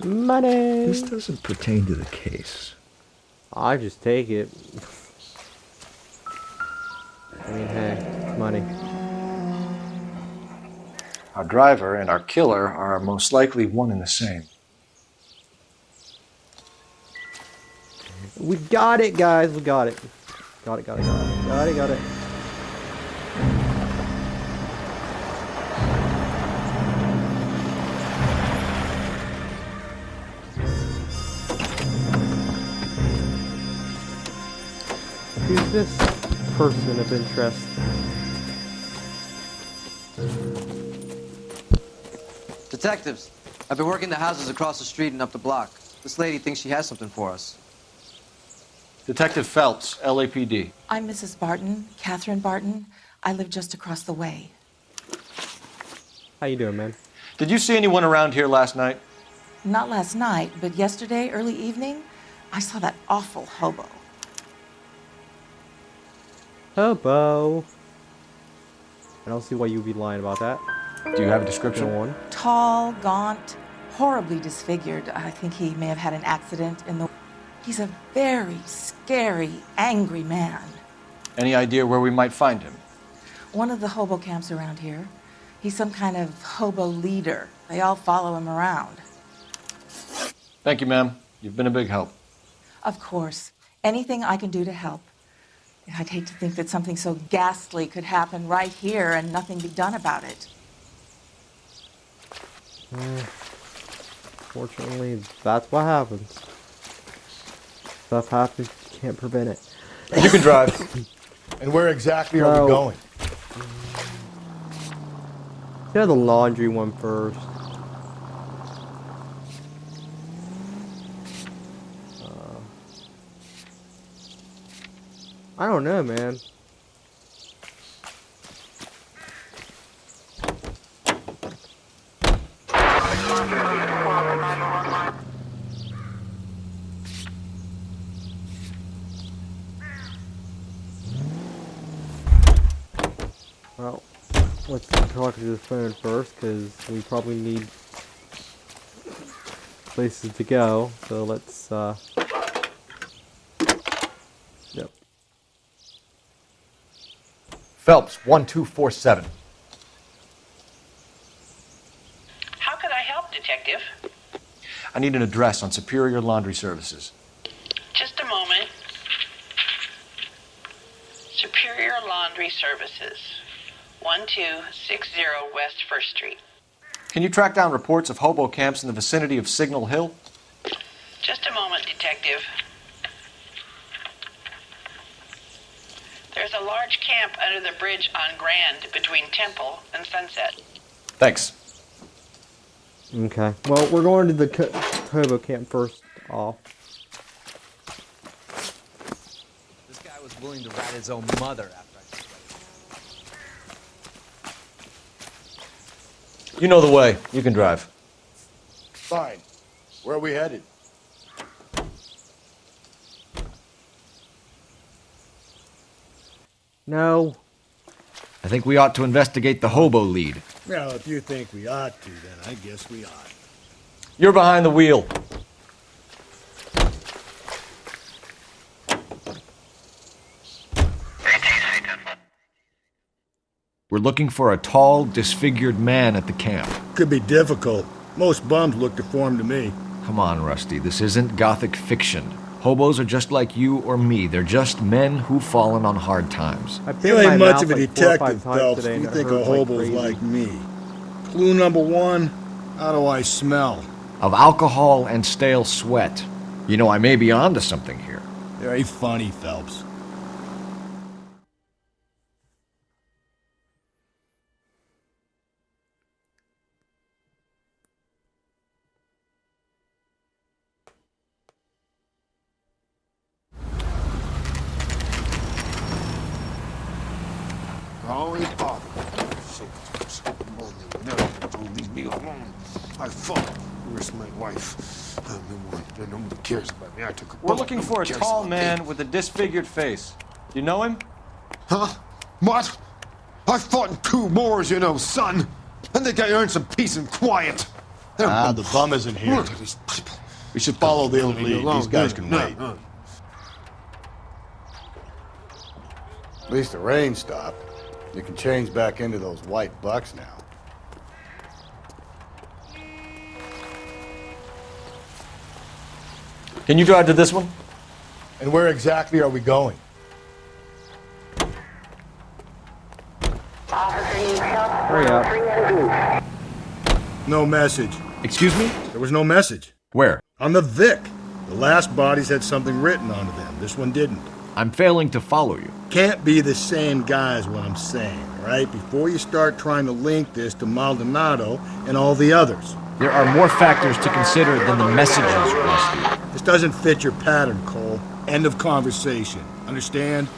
[SPEAKER 1] Money.
[SPEAKER 2] This doesn't pertain to the case.
[SPEAKER 1] I just take it. I mean, hey, money.
[SPEAKER 4] Our driver and our killer are most likely one and the same.
[SPEAKER 1] We got it, guys. We got it. Got it. Got it. Who's this person of interest?
[SPEAKER 5] Detectives, I've been working the houses across the street and up the block. This lady thinks she has something for us.
[SPEAKER 4] Detective Phelps, LAPD.
[SPEAKER 15] I'm Mrs. Barton, Catherine Barton. I live just across the way.
[SPEAKER 1] How you doing, man?
[SPEAKER 4] Did you see anyone around here last night?
[SPEAKER 15] Not last night, but yesterday, early evening, I saw that awful hobo.
[SPEAKER 1] Hobo. I don't see why you'd be lying about that.
[SPEAKER 4] Do you have a description?
[SPEAKER 1] Go on.
[SPEAKER 15] Tall, gaunt, horribly disfigured. I think he may have had an accident in the... He's a very scary, angry man.
[SPEAKER 4] Any idea where we might find him?
[SPEAKER 15] One of the hobo camps around here. He's some kind of hobo leader. They all follow him around.
[SPEAKER 4] Thank you, ma'am. You've been a big help.
[SPEAKER 15] Of course. Anything I can do to help. I'd hate to think that something so ghastly could happen right here and nothing be done about it.
[SPEAKER 1] Fortunately, that's what happens. Stuff happens, you can't prevent it.
[SPEAKER 4] You can drive.
[SPEAKER 3] And where exactly are we going?
[SPEAKER 1] Yeah, the laundry one first. I don't know, man. Well, let's talk to the phone first, because we probably need places to go. So let's, yep.
[SPEAKER 2] Phelps, 1247.
[SPEAKER 18] How could I help, Detective?
[SPEAKER 4] I need an address on Superior Laundry Services.
[SPEAKER 18] Just a moment. Superior Laundry Services, 1260 West 1st Street.
[SPEAKER 4] Can you track down reports of hobo camps in the vicinity of Signal Hill?
[SPEAKER 18] Just a moment, Detective. There's a large camp under the bridge on Grand between Temple and Sunset.
[SPEAKER 4] Thanks.
[SPEAKER 1] Okay. Well, we're going to the hobo camp first off.
[SPEAKER 5] This guy was willing to rat his own mother after I
[SPEAKER 4] You know the way. You can drive.
[SPEAKER 3] Fine. Where are we headed?
[SPEAKER 1] No.
[SPEAKER 2] I think we ought to investigate the hobo lead.
[SPEAKER 3] Well, if you think we ought to, then I guess we ought.
[SPEAKER 4] You're behind the wheel.
[SPEAKER 2] We're looking for a tall, disfigured man at the camp.
[SPEAKER 3] Could be difficult. Most bums look deformed to me.
[SPEAKER 2] Come on, Rusty. This isn't gothic fiction. Hobos are just like you or me. They're just men who've fallen on hard times.
[SPEAKER 3] You ain't much of a detective, Phelps. You think of hobos like me. Clue number one, how do I smell?
[SPEAKER 2] Of alcohol and stale sweat. You know, I may be onto something here.
[SPEAKER 3] Very funny, Phelps.
[SPEAKER 24] Always bother. So don't leave me alone. I fought. Where's my wife? I'm the one. Nobody cares about me. I took a
[SPEAKER 4] We're looking for a tall man with a disfigured face. You know him?
[SPEAKER 24] Huh? What? I fought in 2 wars, you know, son. I think I earned some peace and quiet.
[SPEAKER 3] Ah, the bum isn't here. We should follow the lead. These guys can wait. At least the rain stopped. You can change back into those white bucks now.
[SPEAKER 2] Can you drive to this one?
[SPEAKER 3] And where exactly are we going?
[SPEAKER 1] Hurry up.
[SPEAKER 3] No message.
[SPEAKER 2] Excuse me?
[SPEAKER 3] There was no message.
[SPEAKER 2] Where?
[SPEAKER 3] On the Vic. The last bodies had something written onto them. This one didn't.
[SPEAKER 2] I'm failing to follow you.
[SPEAKER 3] Can't be the same guy is what I'm saying, right? Before you start trying to link this to Maldonado and all the others.
[SPEAKER 2] There are more factors to consider than the messages, Rusty.
[SPEAKER 3] This doesn't fit your pattern, Cole. End of conversation. Understand?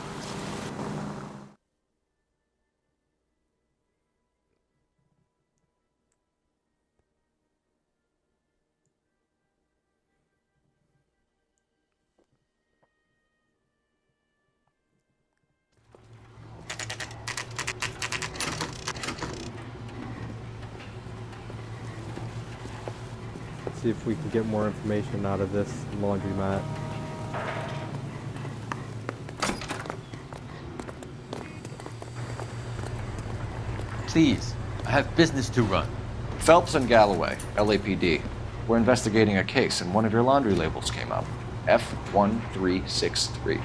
[SPEAKER 1] See if we can get more information out of this laundromat.
[SPEAKER 7] Please, I have business to run.
[SPEAKER 2] Phelps and Galloway, LAPD. We're investigating a case, and one of your laundry labels came up. F1363.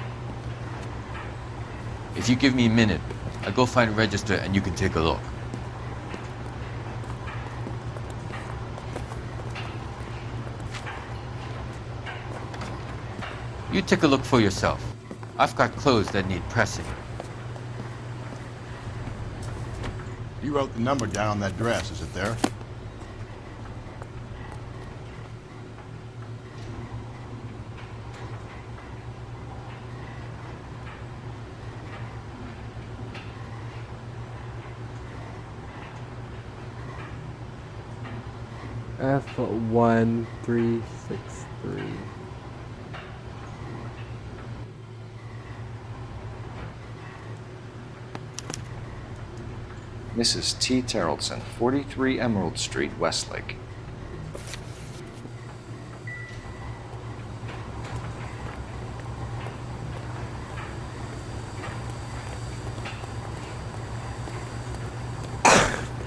[SPEAKER 7] If you give me a minute, I'll go find a register and you can take a look. You take a look for yourself. I've got clothes that need pressing.
[SPEAKER 3] You wrote the number down on that dress. Is it there?
[SPEAKER 1] F1363.
[SPEAKER 2] Mrs. T. Terrellson, 43 Emerald Street, Westlake.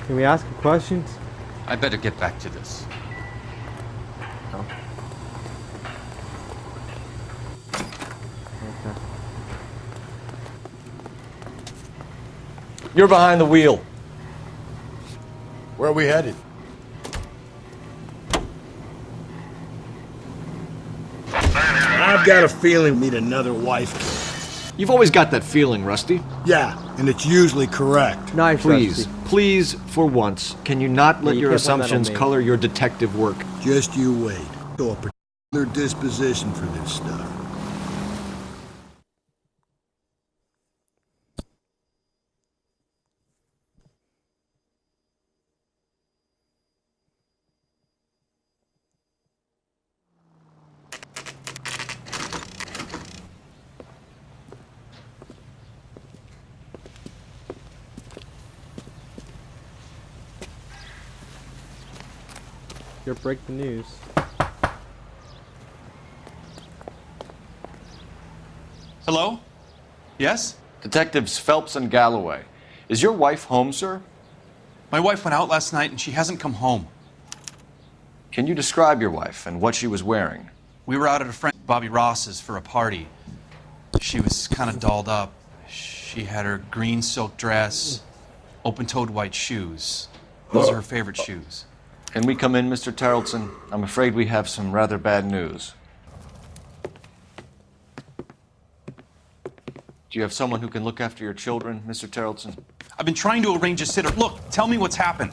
[SPEAKER 1] Can we ask him questions?
[SPEAKER 7] I better get back to this.
[SPEAKER 1] Oh. Okay.
[SPEAKER 2] You're behind the wheel.
[SPEAKER 3] Where are we headed? I've got a feeling we need another wife.
[SPEAKER 2] You've always got that feeling, Rusty.
[SPEAKER 3] Yeah, and it's usually correct.
[SPEAKER 1] Nice,
[SPEAKER 2] Please,
[SPEAKER 1] Rusty.
[SPEAKER 2] please, for once, can you not let
[SPEAKER 1] you
[SPEAKER 2] your
[SPEAKER 1] can't blame that on
[SPEAKER 2] assumptions
[SPEAKER 1] me.
[SPEAKER 2] color your detective work?
[SPEAKER 3] Just you wait. Show a particular disposition for this stuff.
[SPEAKER 1] Your break the news.
[SPEAKER 16] Hello? Yes?
[SPEAKER 2] Detectives Phelps and Galloway. Is your wife home, sir?
[SPEAKER 16] My wife went out last night and she hasn't come home.
[SPEAKER 2] Can you describe your wife and what she was wearing?
[SPEAKER 16] We were out at a friend Bobby Ross's for a party. She was kind of dolled up. She had her green silk dress, open-toed white shoes. Those are her favorite shoes.
[SPEAKER 2] Can we come in, Mr. Tarleton? I'm afraid we have some rather bad news. Do you have someone who can look after your children, Mr. Tarleton?
[SPEAKER 16] I've been trying to arrange a sitter. Look, tell me what's happened.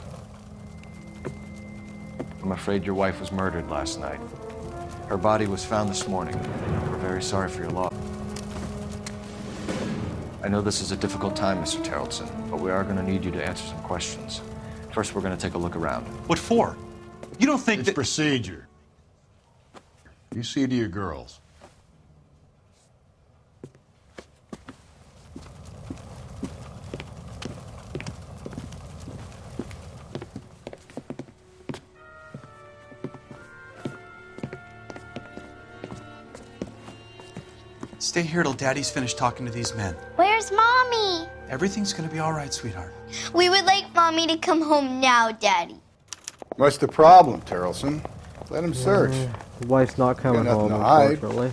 [SPEAKER 2] I'm afraid your wife was murdered last night. Her body was found this morning. We're very sorry for your loss. I know this is a difficult time, Mr. Tarleton, but we are going to need you to answer some questions. First, we're going to take a look around.
[SPEAKER 16] What for? You don't think
[SPEAKER 3] It's procedure. You see to your girls.
[SPEAKER 16] Stay here till Daddy's finished talking to these men.
[SPEAKER 6] Where's Mommy?
[SPEAKER 16] Everything's gonna be all right, sweetheart.
[SPEAKER 6] We would like Mommy to come home now, Daddy.
[SPEAKER 3] What's the problem, Terrelson? Let him search.
[SPEAKER 1] The wife's not coming
[SPEAKER 3] Got nothing
[SPEAKER 1] home,
[SPEAKER 3] to hide.
[SPEAKER 1] unfortunately.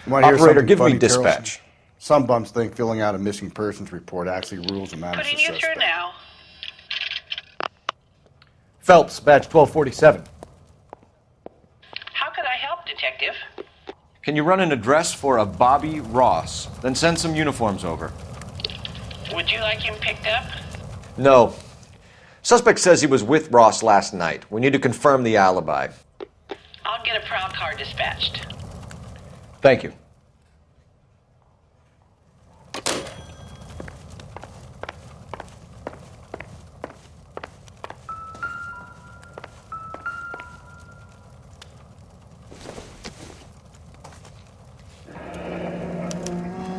[SPEAKER 3] Wanna hear
[SPEAKER 20] Operator,
[SPEAKER 3] something
[SPEAKER 20] give me
[SPEAKER 3] funny,
[SPEAKER 20] dispatch.
[SPEAKER 3] Terrelson? Some bums think filling out a missing persons report actually rules them out as
[SPEAKER 18] Putting
[SPEAKER 3] a
[SPEAKER 18] you
[SPEAKER 3] suspect.
[SPEAKER 18] through now.
[SPEAKER 20] Phelps, badge 1247.
[SPEAKER 18] How could I help, Detective?
[SPEAKER 2] Can you run an address for a Bobby Ross? Then send some uniforms over.
[SPEAKER 18] Would you like him picked up?
[SPEAKER 20] No. Suspect says he was with Ross last night. We need to confirm the alibi.
[SPEAKER 18] I'll get a prowl car dispatched.
[SPEAKER 20] Thank you.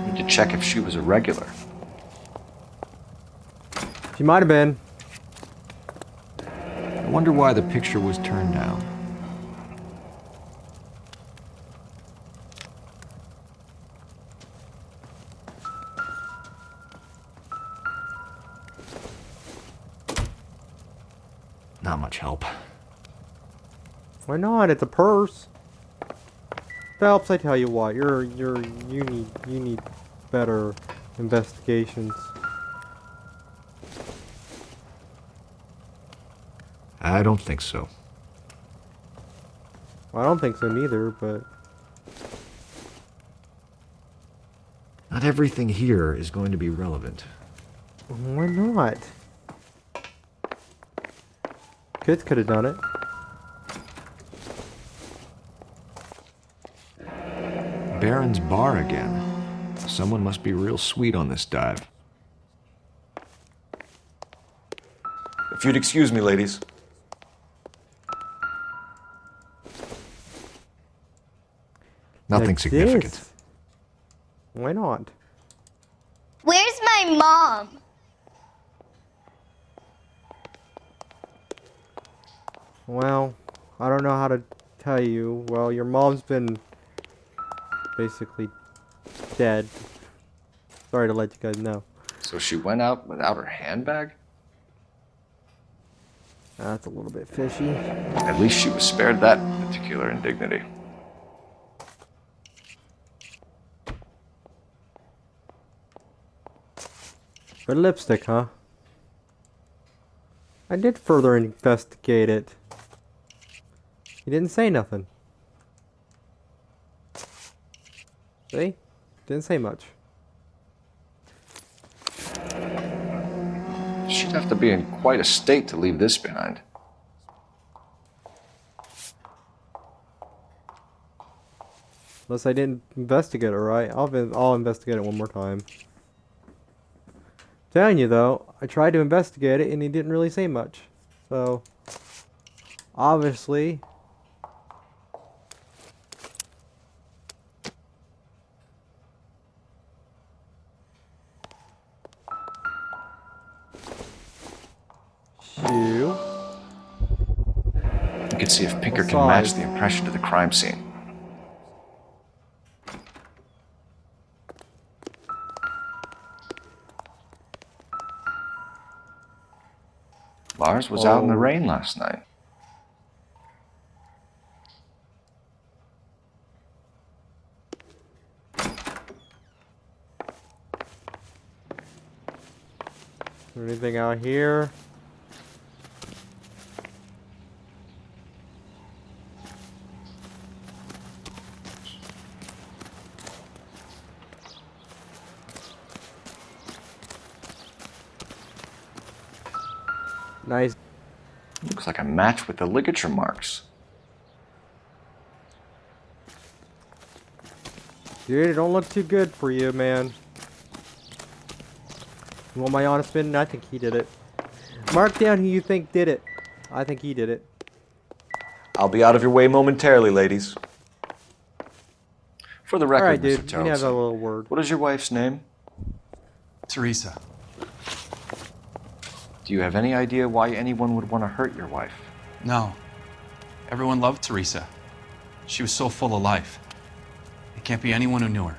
[SPEAKER 2] Need to check if she was a regular.
[SPEAKER 1] She might have been.
[SPEAKER 2] I wonder why the picture was turned down. Not much help.
[SPEAKER 1] Why not? It's a purse. Phelps, I tell you what, you need better investigations.
[SPEAKER 2] I don't think so.
[SPEAKER 1] Well, I don't think so neither, but
[SPEAKER 2] Not everything here is going to be relevant.
[SPEAKER 1] why not? Kids could have done it.
[SPEAKER 2] Baron's bar again. Someone must be real sweet on this dive.
[SPEAKER 20] If you'd excuse me, ladies.
[SPEAKER 2] Nothing
[SPEAKER 1] Like
[SPEAKER 2] significant.
[SPEAKER 1] this. Why not?
[SPEAKER 6] Where's my mom?
[SPEAKER 1] Well, I don't know how to tell you. Well, your mom's been basically dead. Sorry to let you guys know.
[SPEAKER 2] So she went out without her handbag?
[SPEAKER 1] That's a little bit fishy.
[SPEAKER 2] At least she was spared that particular indignity.
[SPEAKER 1] Red lipstick, huh? I did further investigate it. He didn't say nothing. See? Didn't say much.
[SPEAKER 2] She'd have to be in quite a state to leave this behind.
[SPEAKER 1] Unless I didn't investigate it right. I'll investigate it one more time. Telling you though, I tried to investigate it and he didn't really say much. So, obviously, you
[SPEAKER 2] could see if Pinker can match the impression to the crime scene. Lars was out in the rain last night.
[SPEAKER 1] Anything out here? Nice.
[SPEAKER 2] Looks like a match with the ligature marks.
[SPEAKER 1] Dude, it don't look too good for you, man. You want my honest opinion? I think he did it. Mark down who you think did it. I think he did it.
[SPEAKER 20] I'll be out of your way momentarily, ladies.
[SPEAKER 2] For the record,
[SPEAKER 1] All right,
[SPEAKER 2] Mr.
[SPEAKER 1] dude. We can have a
[SPEAKER 2] Tarleton,
[SPEAKER 1] little word.
[SPEAKER 2] what is your wife's name?
[SPEAKER 16] Teresa.
[SPEAKER 2] Do you have any idea why anyone would want to hurt your wife?
[SPEAKER 16] No. Everyone loved Teresa. She was so full of life. It can't be anyone who knew her.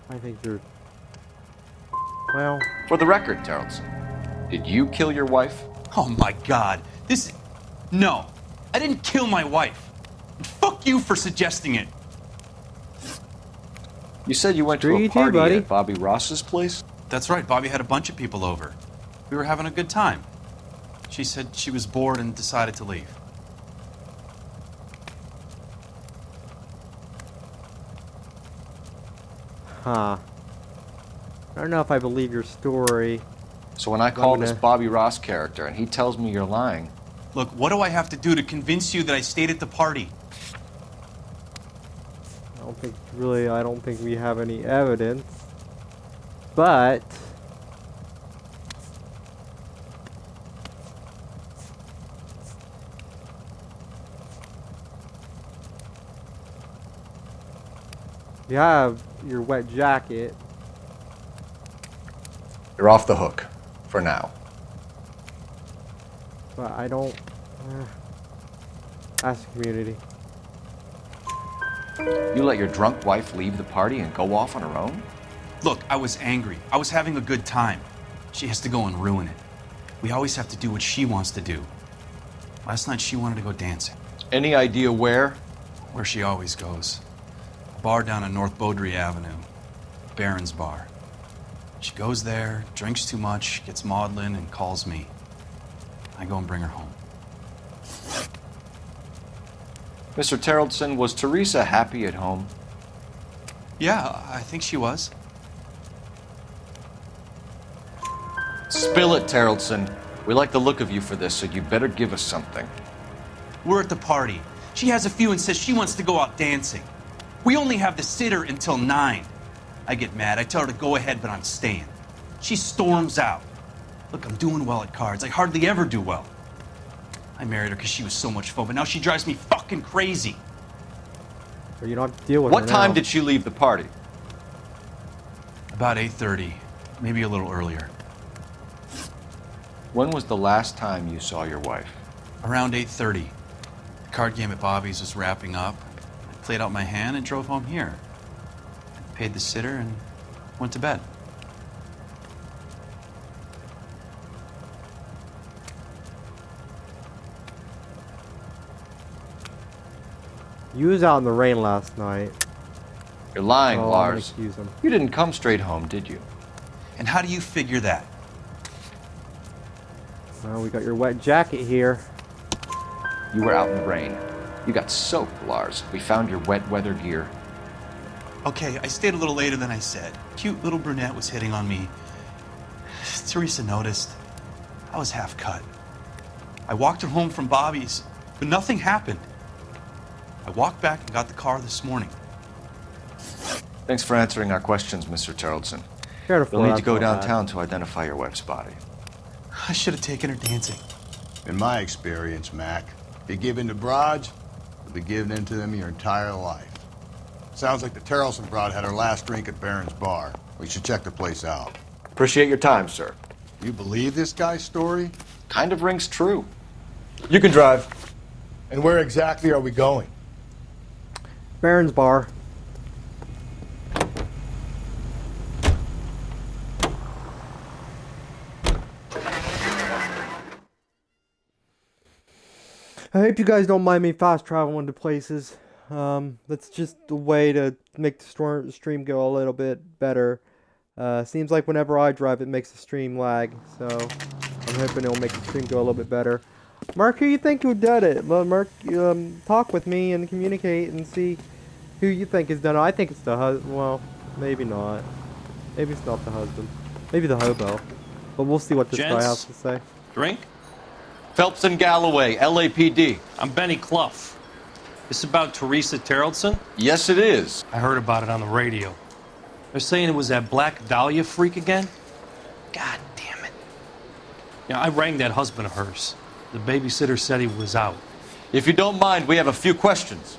[SPEAKER 1] I think you're... Well...
[SPEAKER 20] For the record, Tarleton, did you kill your wife?
[SPEAKER 16] Oh my God. No. I didn't kill my wife. And fuck you for suggesting it.
[SPEAKER 20] You said you went to a party at Bobby Ross's place?
[SPEAKER 16] That's right. Bobby had a bunch of people over. We were having a good time. She said she was bored and decided to leave.
[SPEAKER 1] Huh. I don't know if I believe your story.
[SPEAKER 20] So when I call this Bobby Ross character and he tells me you're lying...
[SPEAKER 16] Look, what do I have to do to convince you that I stayed at the party?
[SPEAKER 1] I don't think we have any evidence. But... you have your wet jacket.
[SPEAKER 20] You're off the hook. For now.
[SPEAKER 1] But I don't... ask the community.
[SPEAKER 20] You let your drunk wife leave the party and go off on her own?
[SPEAKER 16] Look, I was angry. I was having a good time. She has to go and ruin it. We always have to do what she wants to do. Last night she wanted to go dancing.
[SPEAKER 20] Any idea where?
[SPEAKER 16] Where she always goes. A bar down on North Beaudry Avenue. Baron's Bar. She goes there, drinks too much, gets maudlin, and calls me. I go and bring her home.
[SPEAKER 20] Mr. Tarleton, was Teresa happy at home?
[SPEAKER 16] Yeah, I think she was.
[SPEAKER 20] Spill it, Tarleton. We like the look of you for this, so you better give us something.
[SPEAKER 16] We're at the party. She has a few and says she wants to go out dancing. We only have the sitter until 9. I get mad. I tell her to go ahead, but I'm staying. She storms out. Look, I'm doing well at cards. I hardly ever do well. I married her because she was so much fun, but now she drives me fucking crazy.
[SPEAKER 1] Well, you don't have to deal with
[SPEAKER 20] What
[SPEAKER 1] her
[SPEAKER 20] time
[SPEAKER 1] now.
[SPEAKER 20] did she leave the party?
[SPEAKER 16] About 8:30, maybe a little earlier.
[SPEAKER 20] When was the last time you saw your wife?
[SPEAKER 16] Around 8:30. The card game at Bobby's was wrapping up. I played out my hand and drove home here. I paid the sitter and went to bed.
[SPEAKER 1] You was out in the rain last night.
[SPEAKER 20] You're lying,
[SPEAKER 1] Oh, I'm
[SPEAKER 20] Lars.
[SPEAKER 1] gonna excuse him.
[SPEAKER 20] You didn't come straight home, did you?
[SPEAKER 16] And how do you figure that?
[SPEAKER 1] Well, we got your wet jacket here.
[SPEAKER 20] You were out in the rain. You got soaked, Lars. We found your wet weather gear.
[SPEAKER 16] Okay, I stayed a little later than I said. Cute little brunette was hitting on me. Teresa noticed. I was half cut. I walked her home from Bobby's, but nothing happened. I walked back and got the car this morning.
[SPEAKER 20] Thanks for answering our questions, Mr. Tarleton.
[SPEAKER 1] Careful,
[SPEAKER 20] You'll need to go
[SPEAKER 1] that's not
[SPEAKER 20] downtown to identify your wife's body.
[SPEAKER 16] I should have taken her dancing.
[SPEAKER 3] In my experience, Mac, if you give in to broads, you'll be giving in to them your entire life. Sounds like the Tarleton broad had her last drink at Baron's Bar. We should check the place out.
[SPEAKER 20] Appreciate your time, sir.
[SPEAKER 3] You believe this guy's story?
[SPEAKER 20] Kind of rings true. You can drive.
[SPEAKER 3] And where exactly are we going?
[SPEAKER 1] Baron's Bar. I hope you guys don't mind me fast traveling to places. That's just a way to make the stream go a little bit better. Seems like whenever I drive, it makes the stream lag. So I'm hoping it'll make the stream go a little bit better. Mark, who you think who did it? Well, Mark, talk with me and communicate and see who you think has done it. I think it's the husband. Well, maybe not. Maybe it's not the husband. Maybe the hobo. But we'll see what this guy has to say.
[SPEAKER 23] Drink?
[SPEAKER 20] Phelps and Galloway, LAPD.
[SPEAKER 23] I'm Benny Clough. This about Teresa Tarleton?
[SPEAKER 20] Yes, it is.
[SPEAKER 23] I heard about it on the radio. They're saying it was that Black Dahlia freak again? God damn it. Yeah, I rang that husband of hers. The babysitter said he was out.
[SPEAKER 20] If you don't mind, we have a few questions.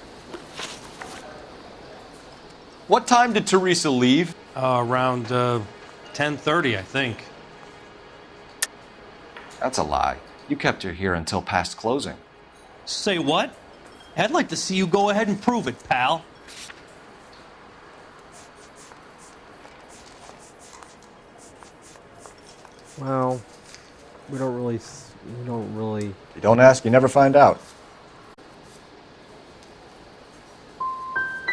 [SPEAKER 20] What time did Teresa leave?
[SPEAKER 23] Around 10:30, I think.
[SPEAKER 4] That's a lie. You kept her here until past closing.
[SPEAKER 23] Say what? I'd like to see you go ahead and prove it, pal.
[SPEAKER 1] Well, we don't really.
[SPEAKER 20] You don't ask, you never find out.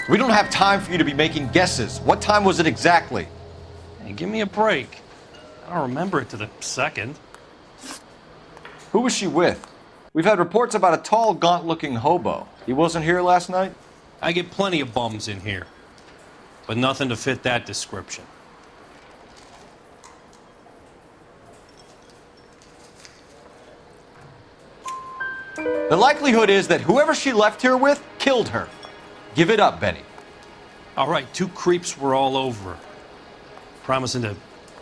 [SPEAKER 20] We don't have time for you to be making guesses. What time was it exactly?
[SPEAKER 23] Hey, give me a break. I don't remember it to the second.
[SPEAKER 20] Who was she with? We've had reports about a tall, gaunt-looking hobo. He wasn't here last night?
[SPEAKER 23] I get plenty of bums in here, but nothing to fit that description.
[SPEAKER 20] The likelihood is that whoever she left here with killed her. Give it up, Benny.
[SPEAKER 23] All right, 2 creeps were all over her, promising to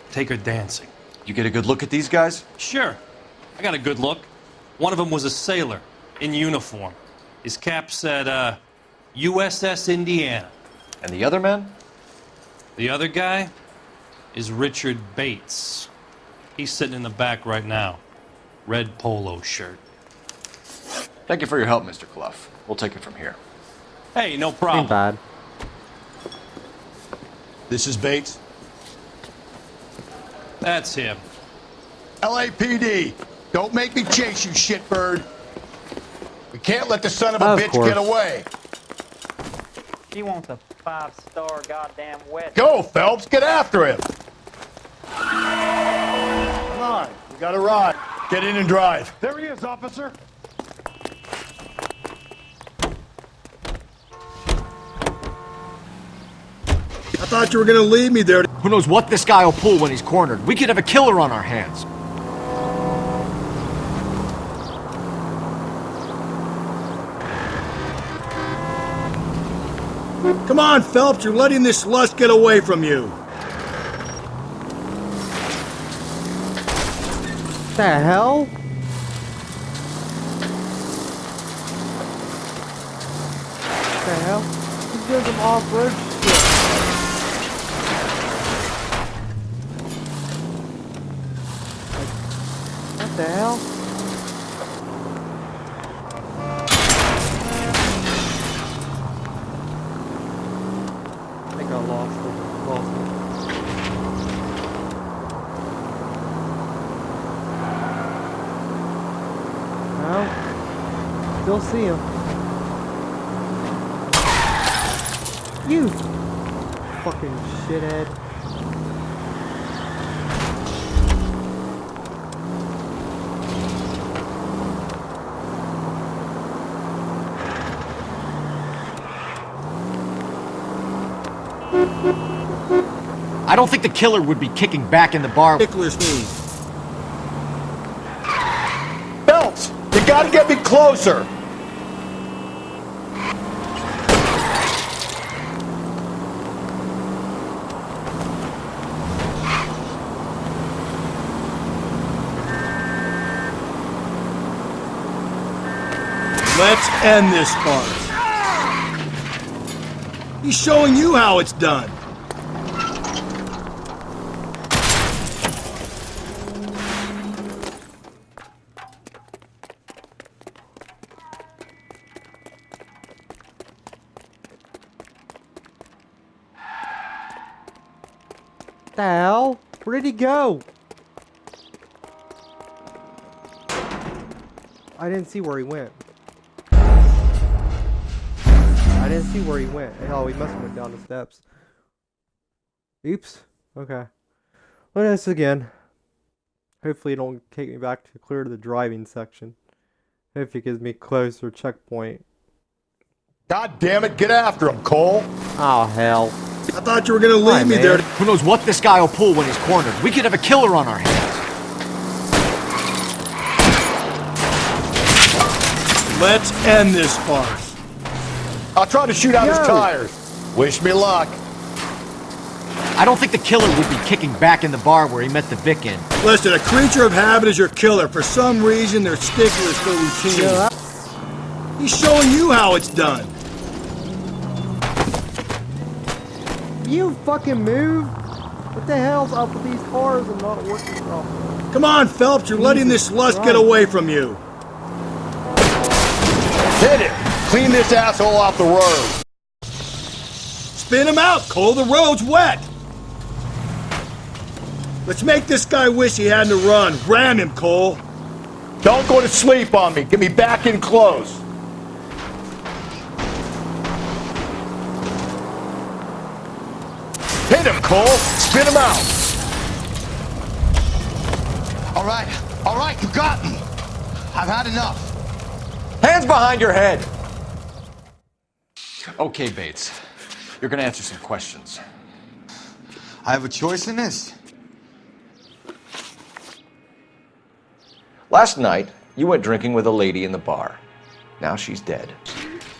[SPEAKER 23] take her dancing.
[SPEAKER 20] You get a good look at these guys?
[SPEAKER 23] Sure. I got a good look. One of them was a sailor in uniform. His cap said, USS Indiana.
[SPEAKER 20] And the other man?
[SPEAKER 23] The other guy is Richard Bates. He's sitting in the back right now. Red polo shirt.
[SPEAKER 20] Thank you for your help, Mr. Clough. We'll take it from here.
[SPEAKER 23] Hey, no problem.
[SPEAKER 1] Ain't bad.
[SPEAKER 3] This is Bates.
[SPEAKER 23] That's him.
[SPEAKER 3] LAPD, don't make me chase you, shitbird. We can't let the son of a bitch
[SPEAKER 1] course.
[SPEAKER 3] get away.
[SPEAKER 14] He wants a 5-star goddamn wedding.
[SPEAKER 3] Go, Phelps, get after him. Come on, we got a ride. Get in and drive.
[SPEAKER 24] There he is, officer.
[SPEAKER 3] I thought you were gonna leave me there.
[SPEAKER 20] Who knows what this guy will pull when he's cornered? We could have a killer on our hands.
[SPEAKER 3] Come on, Phelps, you're letting this lust get away from you.
[SPEAKER 1] The hell? The hell? He's doing some off-road shit. What the hell? I think I lost it. No. Still see him. You fucking shithead.
[SPEAKER 20] I don't think the killer would be kicking back in the bar.
[SPEAKER 3] Tickler's me. Phelps, you gotta get me closer. Let's end this farce. He's showing you how it's done.
[SPEAKER 1] The hell? Where did he go? I didn't see where he went. I didn't see where he went. Hell, he must have went down the steps. Oops. Okay. Let us again. Hopefully it don't take me back to clear to the driving section. Hopefully it gives me closer checkpoint.
[SPEAKER 3] God damn it, get after him, Cole.
[SPEAKER 1] Oh, hell.
[SPEAKER 3] I thought you were gonna leave me there.
[SPEAKER 20] Who knows what this guy will pull when he's cornered? We could have a killer on our hands.
[SPEAKER 3] Let's end this farce. I'll try to shoot out his tires. Wish me luck.
[SPEAKER 20] I don't think the killer would be kicking back in the bar where he met the Vic in.
[SPEAKER 3] Listen, a creature of habit is your killer. For some reason, they're sticklers for routine. He's showing you how it's done.
[SPEAKER 1] You fucking move. What the hell's up with these cars and not working properly?
[SPEAKER 3] Come on, Phelps, you're letting this lust get away from you.
[SPEAKER 10] Hit it! Clean this asshole off the road.
[SPEAKER 3] Spin him out, Cole. The road's wet. Let's make this guy wish he hadn't to run. Ram him, Cole.
[SPEAKER 10] Don't go to sleep on me. Get me back in close. Hit him, Cole. Spin him out.
[SPEAKER 13] All right, you got me. I've had enough.
[SPEAKER 20] Hands behind your head! Okay, Bates. You're gonna answer some questions.
[SPEAKER 13] I have a choice in this.
[SPEAKER 2] Last night, you went drinking with a lady in the bar. Now she's dead.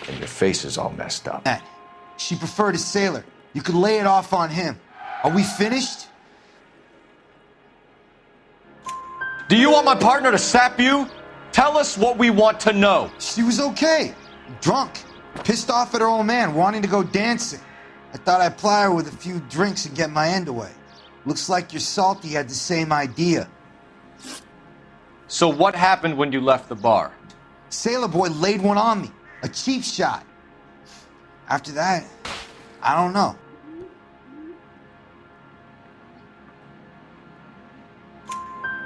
[SPEAKER 2] And your face is all messed up.
[SPEAKER 13] She preferred a sailor. You could lay it off on him. Are we finished?
[SPEAKER 20] Do you want my partner to sap you? Tell us what we want to know.
[SPEAKER 13] She was okay. Drunk. Pissed off at her old man, wanting to go dancing. I thought I'd ply her with a few drinks and get my end away. Looks like your Salty had the same idea.
[SPEAKER 20] So what happened when you left the bar?
[SPEAKER 13] Sailor boy laid one on me. A cheap shot. After that, I don't know.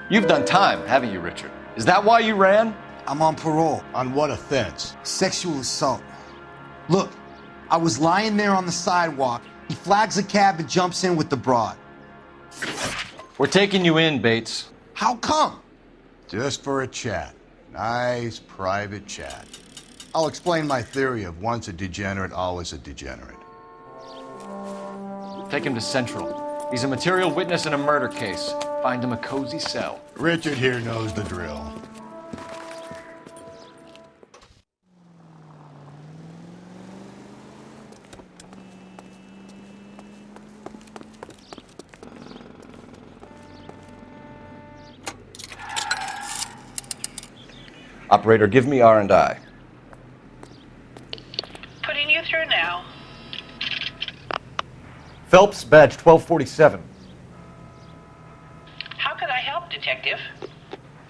[SPEAKER 20] You've done time, haven't you, Richard? Is that why you ran?
[SPEAKER 13] I'm on parole.
[SPEAKER 3] On what offense?
[SPEAKER 13] Sexual assault. Look, I was lying there on the sidewalk. He flags a cab and jumps in with the broad.
[SPEAKER 20] We're taking you in, Bates.
[SPEAKER 13] How come?
[SPEAKER 3] Just for a chat. Nice private chat. I'll explain my theory of once a degenerate, always a degenerate.
[SPEAKER 20] Take him to Central. He's a material witness in a murder case. Find him a cozy cell.
[SPEAKER 3] Richard here knows the drill.
[SPEAKER 2] Operator, give me R&I.
[SPEAKER 18] Putting you through now.
[SPEAKER 9] Phelps, badge 1247.
[SPEAKER 18] How could I help, Detective?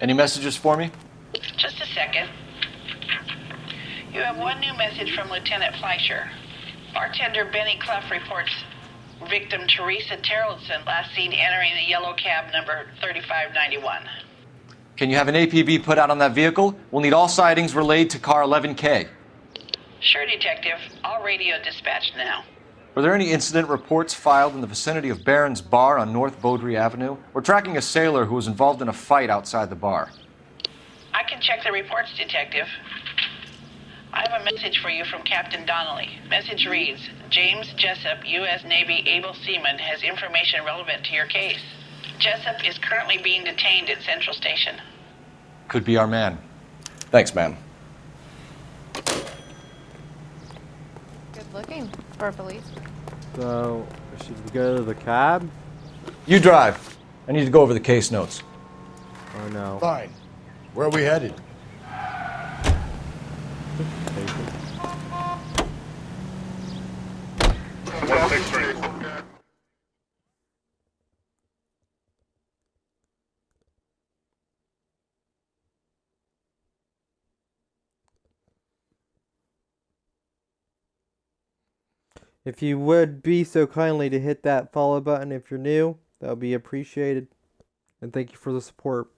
[SPEAKER 20] Any messages for me?
[SPEAKER 18] Just a second. You have one new message from Lieutenant Fleischer. Bartender Benny Clough reports victim Teresa Terrellson last seen entering the yellow cab number 3591.
[SPEAKER 20] Can you have an APB put out on that vehicle? We'll need all sightings relayed to car 11K.
[SPEAKER 18] Sure, Detective. All radio dispatched now.
[SPEAKER 20] Were there any incident reports filed in the vicinity of Barron's Bar on North Beaudry Avenue? We're tracking a sailor who was involved in a fight outside the bar.
[SPEAKER 18] I can check the reports, Detective. I have a message for you from Captain Donnelly. Message reads, James Jessup, U.S. Navy able seaman, has information relevant to your case. Jessup is currently being detained at Central Station.
[SPEAKER 20] Could be our man.
[SPEAKER 2] Thanks, ma'am.
[SPEAKER 11] Good looking for a policeman.
[SPEAKER 1] So, should we go to the cab?
[SPEAKER 2] You drive. I need to go over the case notes.
[SPEAKER 1] Oh no.
[SPEAKER 3] Fine. Where are we headed?
[SPEAKER 1] If you would be so kindly to hit that follow button if you're new, that would be appreciated. And thank you for the support.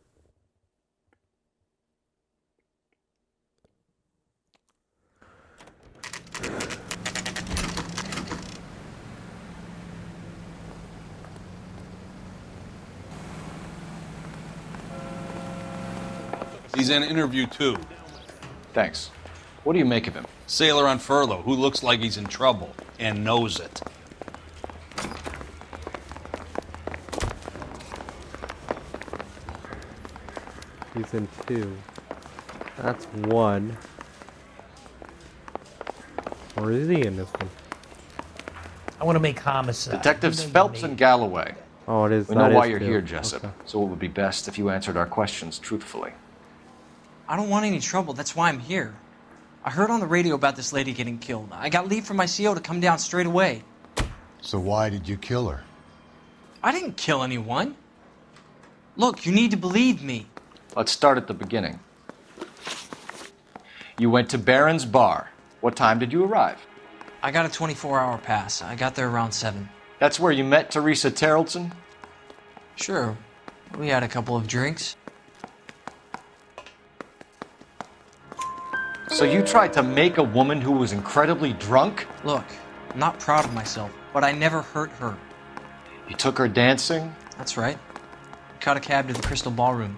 [SPEAKER 16] He's in interview 2.
[SPEAKER 20] Thanks. What do you make of him?
[SPEAKER 16] Sailor on furlough who looks like he's in trouble and knows it.
[SPEAKER 1] He's in 2. That's 1. Or is he in this one?
[SPEAKER 17] I want to make homicide.
[SPEAKER 20] Detectives Phelps and Galloway.
[SPEAKER 1] Oh, it is.
[SPEAKER 20] We know
[SPEAKER 1] that
[SPEAKER 20] why
[SPEAKER 1] is
[SPEAKER 20] you're
[SPEAKER 1] 2.
[SPEAKER 20] here, Jessup.
[SPEAKER 1] Okay.
[SPEAKER 20] So it would be best if you answered our questions truthfully.
[SPEAKER 19] I don't want any trouble. That's why I'm here. I heard on the radio about this lady getting killed. I got leave from my CO to come down straight away.
[SPEAKER 3] So why did you kill her?
[SPEAKER 19] I didn't kill anyone. Look, you need to believe me.
[SPEAKER 20] Let's start at the beginning. You went to Barron's Bar. What time did you arrive?
[SPEAKER 19] I got a 24-hour pass. I got there around 7.
[SPEAKER 20] That's where you met Teresa Terrelson?
[SPEAKER 19] Sure. We had a couple of drinks.
[SPEAKER 20] So you tried to make a woman who was incredibly drunk?
[SPEAKER 19] Look, I'm not proud of myself, but I never hurt her.
[SPEAKER 20] You took her dancing?
[SPEAKER 19] That's right. Caught a cab to the Crystal Ballroom.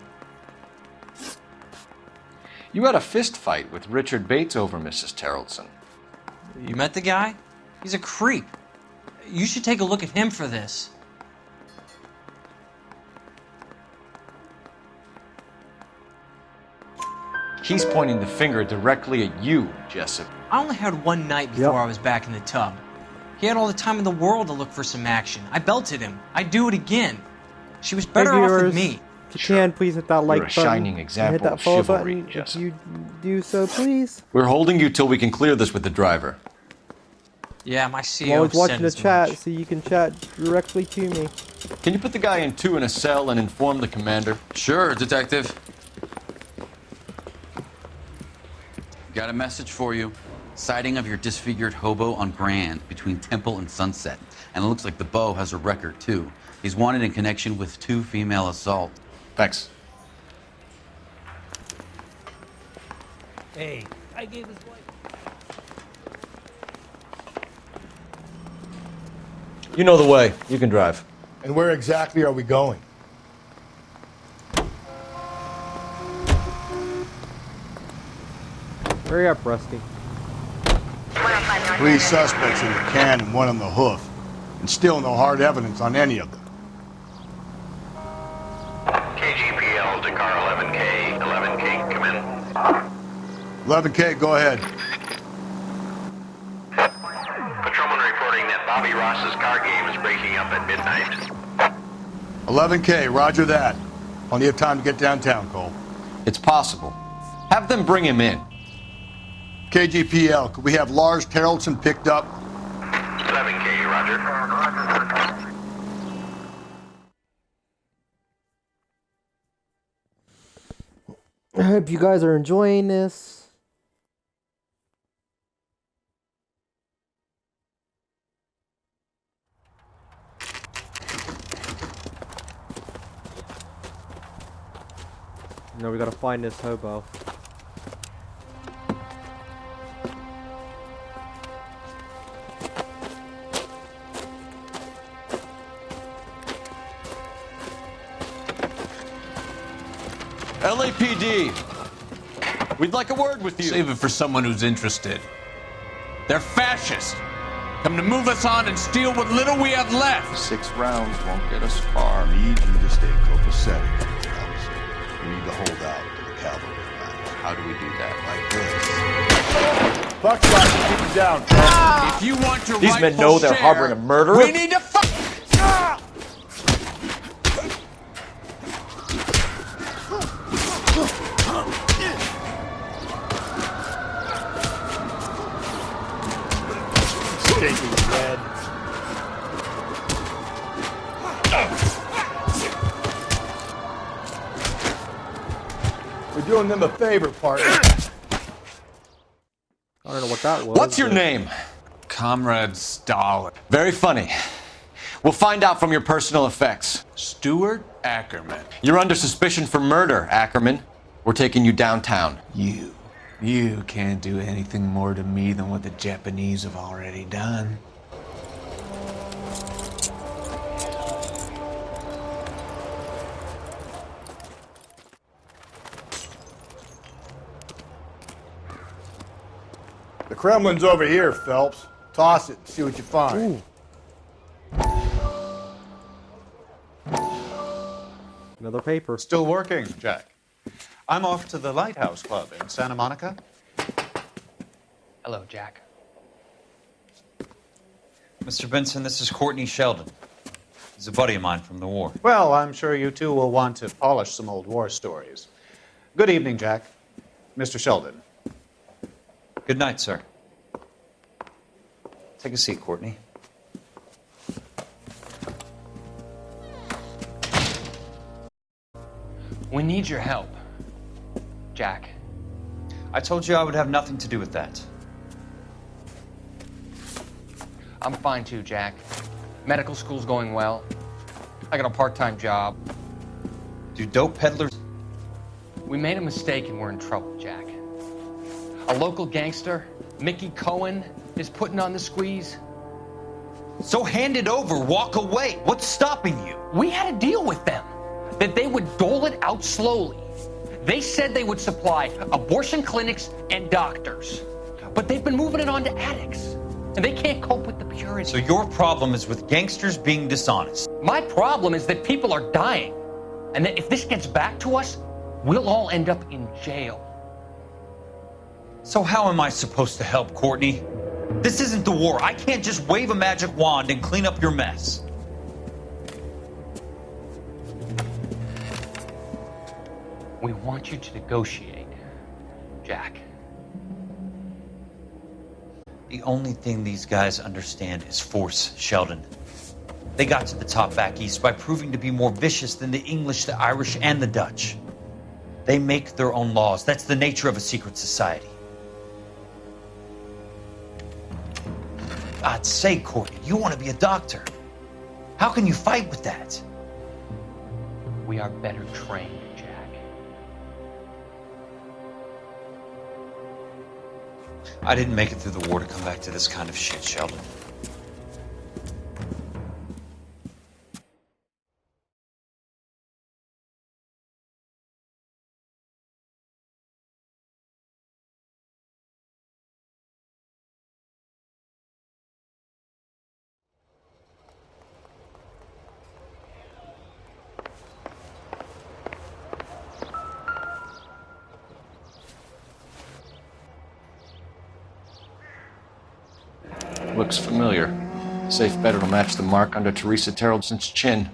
[SPEAKER 20] You had a fist fight with Richard Bates over Mrs. Terrelson.
[SPEAKER 19] You met the guy? He's a creep. You should take a look at him for this.
[SPEAKER 20] He's pointing the finger directly at you, Jessup.
[SPEAKER 19] I only had one night before I was back in the tub. He had all the time in the world to look for some action. I belted him. I'd do it again. She was better off with me.
[SPEAKER 1] If you can, please hit that like
[SPEAKER 20] You're a
[SPEAKER 1] button.
[SPEAKER 20] shining
[SPEAKER 1] And
[SPEAKER 20] example
[SPEAKER 1] hit that
[SPEAKER 20] of
[SPEAKER 1] follow
[SPEAKER 20] chivalry,
[SPEAKER 1] button
[SPEAKER 20] Jessup.
[SPEAKER 1] if you do so, please.
[SPEAKER 20] We're holding you till we can clear this with the driver.
[SPEAKER 19] Yeah, my
[SPEAKER 1] I'm
[SPEAKER 19] CEO
[SPEAKER 1] always
[SPEAKER 19] said
[SPEAKER 1] watching the
[SPEAKER 19] as
[SPEAKER 1] chat,
[SPEAKER 19] much.
[SPEAKER 1] so you can chat directly to me.
[SPEAKER 20] Can you put the guy in 2 in a cell and inform the commander?
[SPEAKER 8] Sure, Detective. Got a message for you. Sighting of your disfigured hobo on Grand between Temple and Sunset. And it looks like the Beau has a record, too. He's wanted in connection with 2 female assaults.
[SPEAKER 20] Thanks.
[SPEAKER 17] Hey, I gave his wife.
[SPEAKER 20] You know the way. You can drive.
[SPEAKER 3] And where exactly are we going?
[SPEAKER 1] Hurry up, Rusty.
[SPEAKER 3] 3 suspects in the can and 1 on the hoof. And still no hard evidence on any of them.
[SPEAKER 12] KGPL to car 11K. 11K, come in.
[SPEAKER 3] 11K, go ahead.
[SPEAKER 12] Patrolman reporting that Bobby Ross's car game is breaking up at midnight.
[SPEAKER 3] 11K, roger that. Plenty of time to get downtown, Cole.
[SPEAKER 20] It's possible. Have them bring him in.
[SPEAKER 3] KGPL, could we have Lars Terrelson picked up?
[SPEAKER 12] 11K, roger.
[SPEAKER 1] I hope you guys are enjoying this. Now we gotta find this hobo.
[SPEAKER 20] LAPD, we'd like a word with you.
[SPEAKER 8] Save it for someone who's interested. They're fascists. Come to move us on and steal what little we have left.
[SPEAKER 20] 6 rounds won't get us far.
[SPEAKER 3] I need you to stay copacetic, Phelps. We need to hold out to the cavalry line.
[SPEAKER 20] How do we do that?
[SPEAKER 3] Like this. Buckshot, keep him down, Phelps.
[SPEAKER 8] If you want your
[SPEAKER 20] These men know they're harboring a murderer.
[SPEAKER 8] We need to fuck.
[SPEAKER 3] Shaking his head. We're doing them a favor, partner.
[SPEAKER 1] I don't know what that was.
[SPEAKER 20] What's your name?
[SPEAKER 8] Comrade Stalin.
[SPEAKER 20] Very funny. We'll find out from your personal effects.
[SPEAKER 8] Stuart Ackerman.
[SPEAKER 20] You're under suspicion for murder, Ackerman. We're taking you downtown.
[SPEAKER 8] You can't do anything more to me than what the Japanese have already done.
[SPEAKER 3] The Kremlin's over here, Phelps. Toss it and see what you find.
[SPEAKER 1] Ooh. Another paper.
[SPEAKER 21] Still working, Jack. I'm off to the Lighthouse Club in Santa Monica.
[SPEAKER 19] Hello, Jack.
[SPEAKER 21] Mr. Benson, this is Courtney Sheldon. He's a buddy of mine from the war. Well, I'm sure you two will want to polish some old war stories. Good evening, Jack. Mr. Sheldon. Good night, sir. Take a seat, Courtney.
[SPEAKER 19] We need your help, Jack.
[SPEAKER 14] I told you I would have nothing to do with that.
[SPEAKER 19] I'm fine too, Jack. Medical school's going well. I got a part-time job.
[SPEAKER 14] Do dope peddlers...
[SPEAKER 19] We made a mistake and we're in trouble, Jack. A local gangster, Mickey Cohen, is putting on the squeeze.
[SPEAKER 14] So hand it over, walk away. What's stopping you?
[SPEAKER 19] We had a deal with them, that they would dole it out slowly. They said they would supply abortion clinics and doctors, but they've been moving it on to addicts, and they can't cope with the purity.
[SPEAKER 14] So your problem is with gangsters being dishonest.
[SPEAKER 19] My problem is that people are dying, and that if this gets back to us, we'll all end up in jail.
[SPEAKER 14] So how am I supposed to help, Courtney? This isn't the war. I can't just wave a magic wand and clean up your mess.
[SPEAKER 19] We want you to negotiate, Jack.
[SPEAKER 14] The only thing these guys understand is force, Sheldon. They got to the top back east by proving to be more vicious than the English, the Irish, and the Dutch. They make their own laws. That's the nature of a secret society. God's sake, Courtney, you want to be a doctor. How can you fight with that?
[SPEAKER 19] We are better trained, Jack.
[SPEAKER 14] I didn't make it through the war to come back to this kind of shit, Sheldon.
[SPEAKER 20] Looks familiar. Safe bet it'll match the mark under Teresa Terreldson's chin.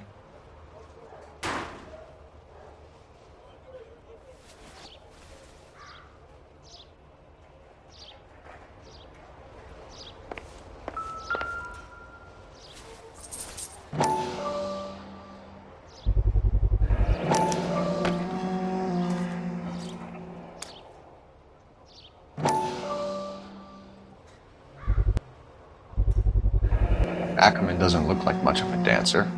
[SPEAKER 20] Ackerman doesn't look like much of a dancer.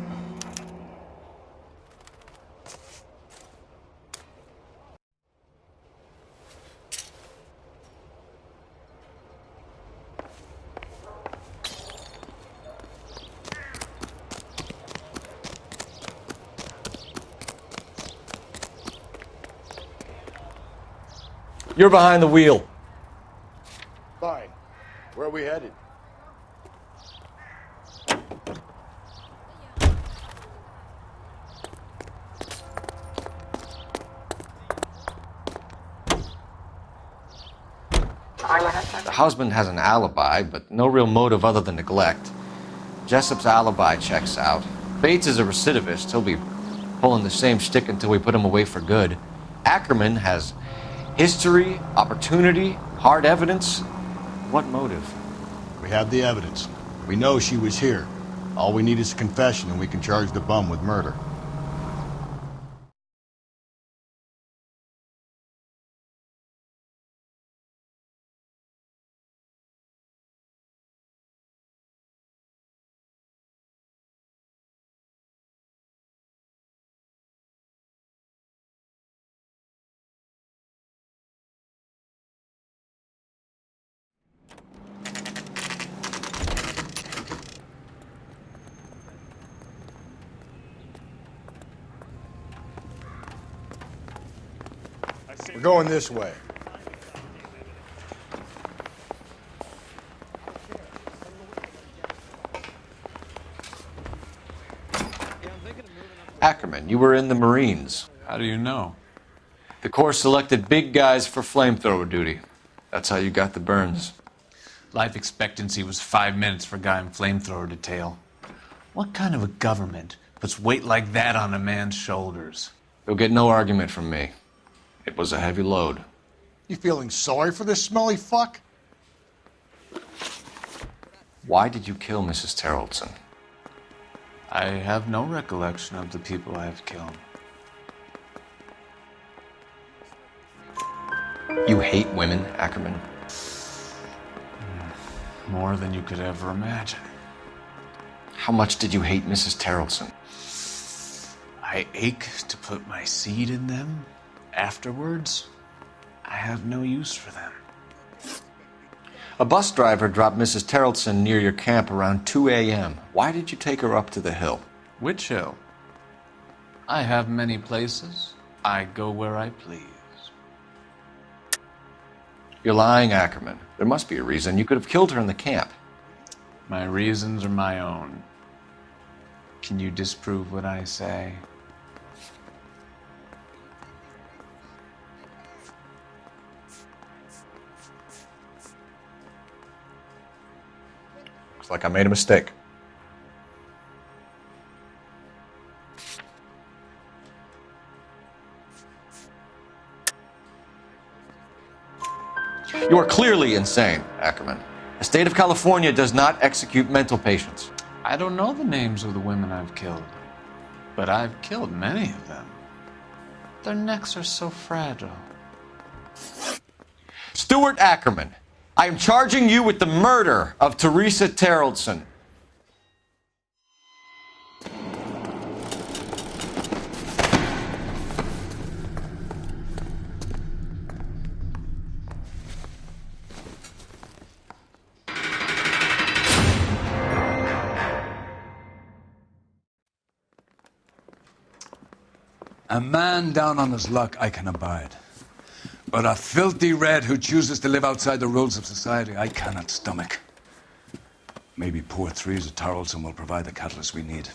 [SPEAKER 20] You're behind the wheel.
[SPEAKER 3] Fine. Where are we headed?
[SPEAKER 20] The husband has an alibi, but no real motive other than neglect. Jessup's alibi checks out. Bates is a recidivist. He'll be pulling the same shtick until we put him away for good. Ackerman has history, opportunity, hard evidence. What motive?
[SPEAKER 3] We have the evidence. We know she was here. All we need is a confession, and we can charge the bum with murder. We're going this way.
[SPEAKER 20] Ackerman, you were in the Marines.
[SPEAKER 16] How do you know?
[SPEAKER 20] The Corps selected big guys for flamethrower duty. That's how you got the burns.
[SPEAKER 16] Life expectancy was 5 minutes for a guy in flamethrower detail. What kind of a government puts weight like that on a man's shoulders?
[SPEAKER 20] You'll get no argument from me. It was a heavy load.
[SPEAKER 3] You feeling sorry for this smelly fuck?
[SPEAKER 20] Why did you kill Mrs. Terreldson?
[SPEAKER 16] I have no recollection of the people I have killed.
[SPEAKER 20] You hate women, Ackerman?
[SPEAKER 16] More than you could ever imagine.
[SPEAKER 20] How much did you hate Mrs. Terrelson?
[SPEAKER 16] I ache to put my seed in them. Afterwards, I have no use for them.
[SPEAKER 20] A bus driver dropped Mrs. Terrelson near your camp around 2 a.m. Why did you take her up to the hill?
[SPEAKER 16] Which hill? I have many places. I go where I please.
[SPEAKER 20] You're lying, Ackerman. There must be a reason. You could have killed her in the camp.
[SPEAKER 16] My reasons are my own. Can you disprove what I say?
[SPEAKER 20] Looks like I made a mistake. You are clearly insane, Ackerman. The state of California does not execute mental patients.
[SPEAKER 16] I don't know the names of the women I've killed, but I've killed many of them. Their necks are so fragile.
[SPEAKER 20] Stuart Ackerman, I am charging you with the murder of Teresa Terrelson.
[SPEAKER 5] A man down on his luck I can abide. But a filthy red who chooses to live outside the rules of society, I cannot stomach. Maybe poor Teresa Terrelson will provide the catalyst we need.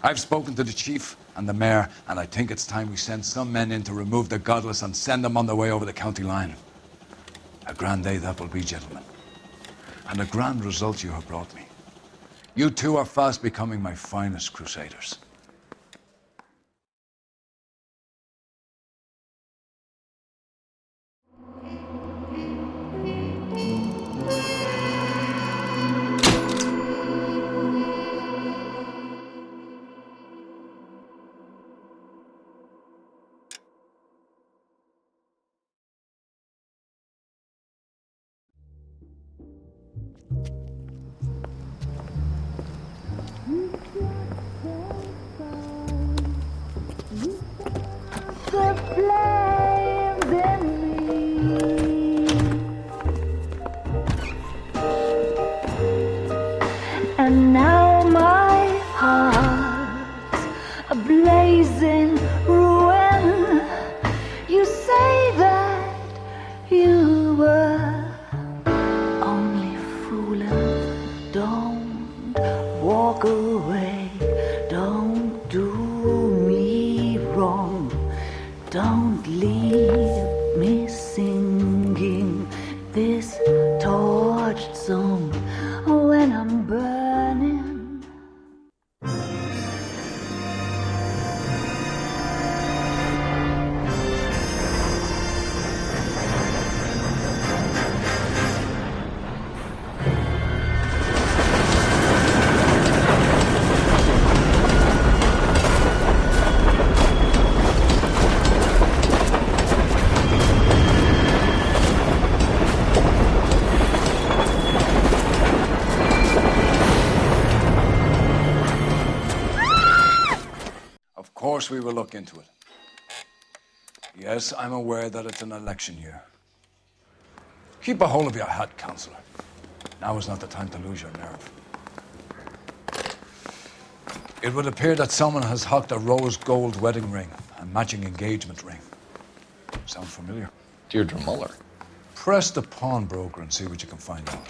[SPEAKER 5] I've spoken to the chief and the mayor, and I think it's time we send some men in to remove the godless and send them on their way over the county line. A grand day that will be, gentlemen. And a grand result you have brought me. You two are fast becoming my finest crusaders.
[SPEAKER 7] And now my heart's a blazing ruin. You say that you were only fooling. Don't walk away. Don't do me wrong. Don't leave me singing this torched song when I'm burning.
[SPEAKER 5] Of course we will look into it. Yes, I'm aware that it's an election year. Keep a hold of your hat, Counselor. Now is not the time to lose your nerve. It would appear that someone has hucked a rose gold wedding ring and matching engagement ring. Sound familiar?
[SPEAKER 20] Deirdre Muller.
[SPEAKER 5] Press the pawnbroker and see what you can find out.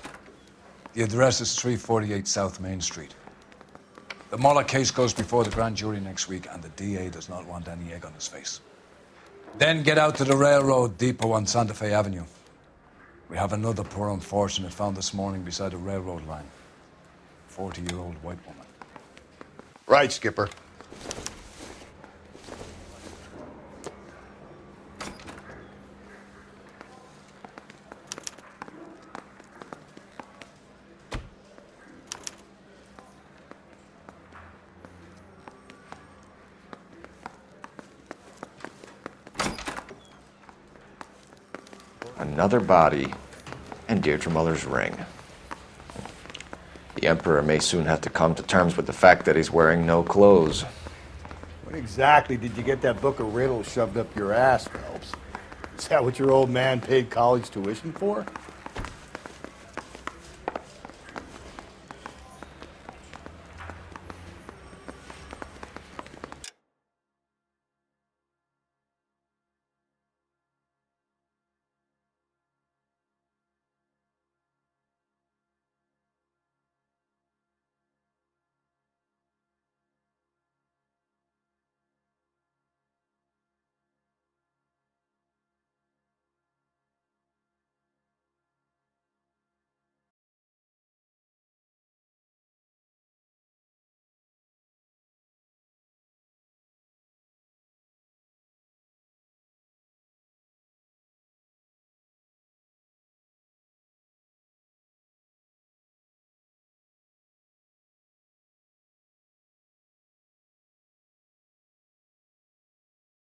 [SPEAKER 5] The address is 348 South Main Street. The Muller case goes before the grand jury next week, and the DA does not want any egg on his face. Then get out to the railroad depot on Santa Fe Avenue. We have another poor unfortunate found this morning beside a railroad line. 40-year-old white woman.
[SPEAKER 10] Right, Skipper.
[SPEAKER 2] another body and Deirdre Muller's ring. The Emperor may soon have to come to terms with the fact that he's wearing no clothes.
[SPEAKER 3] When exactly did you get that book of riddles shoved up your ass, Phelps? Is that what your old man paid college tuition for?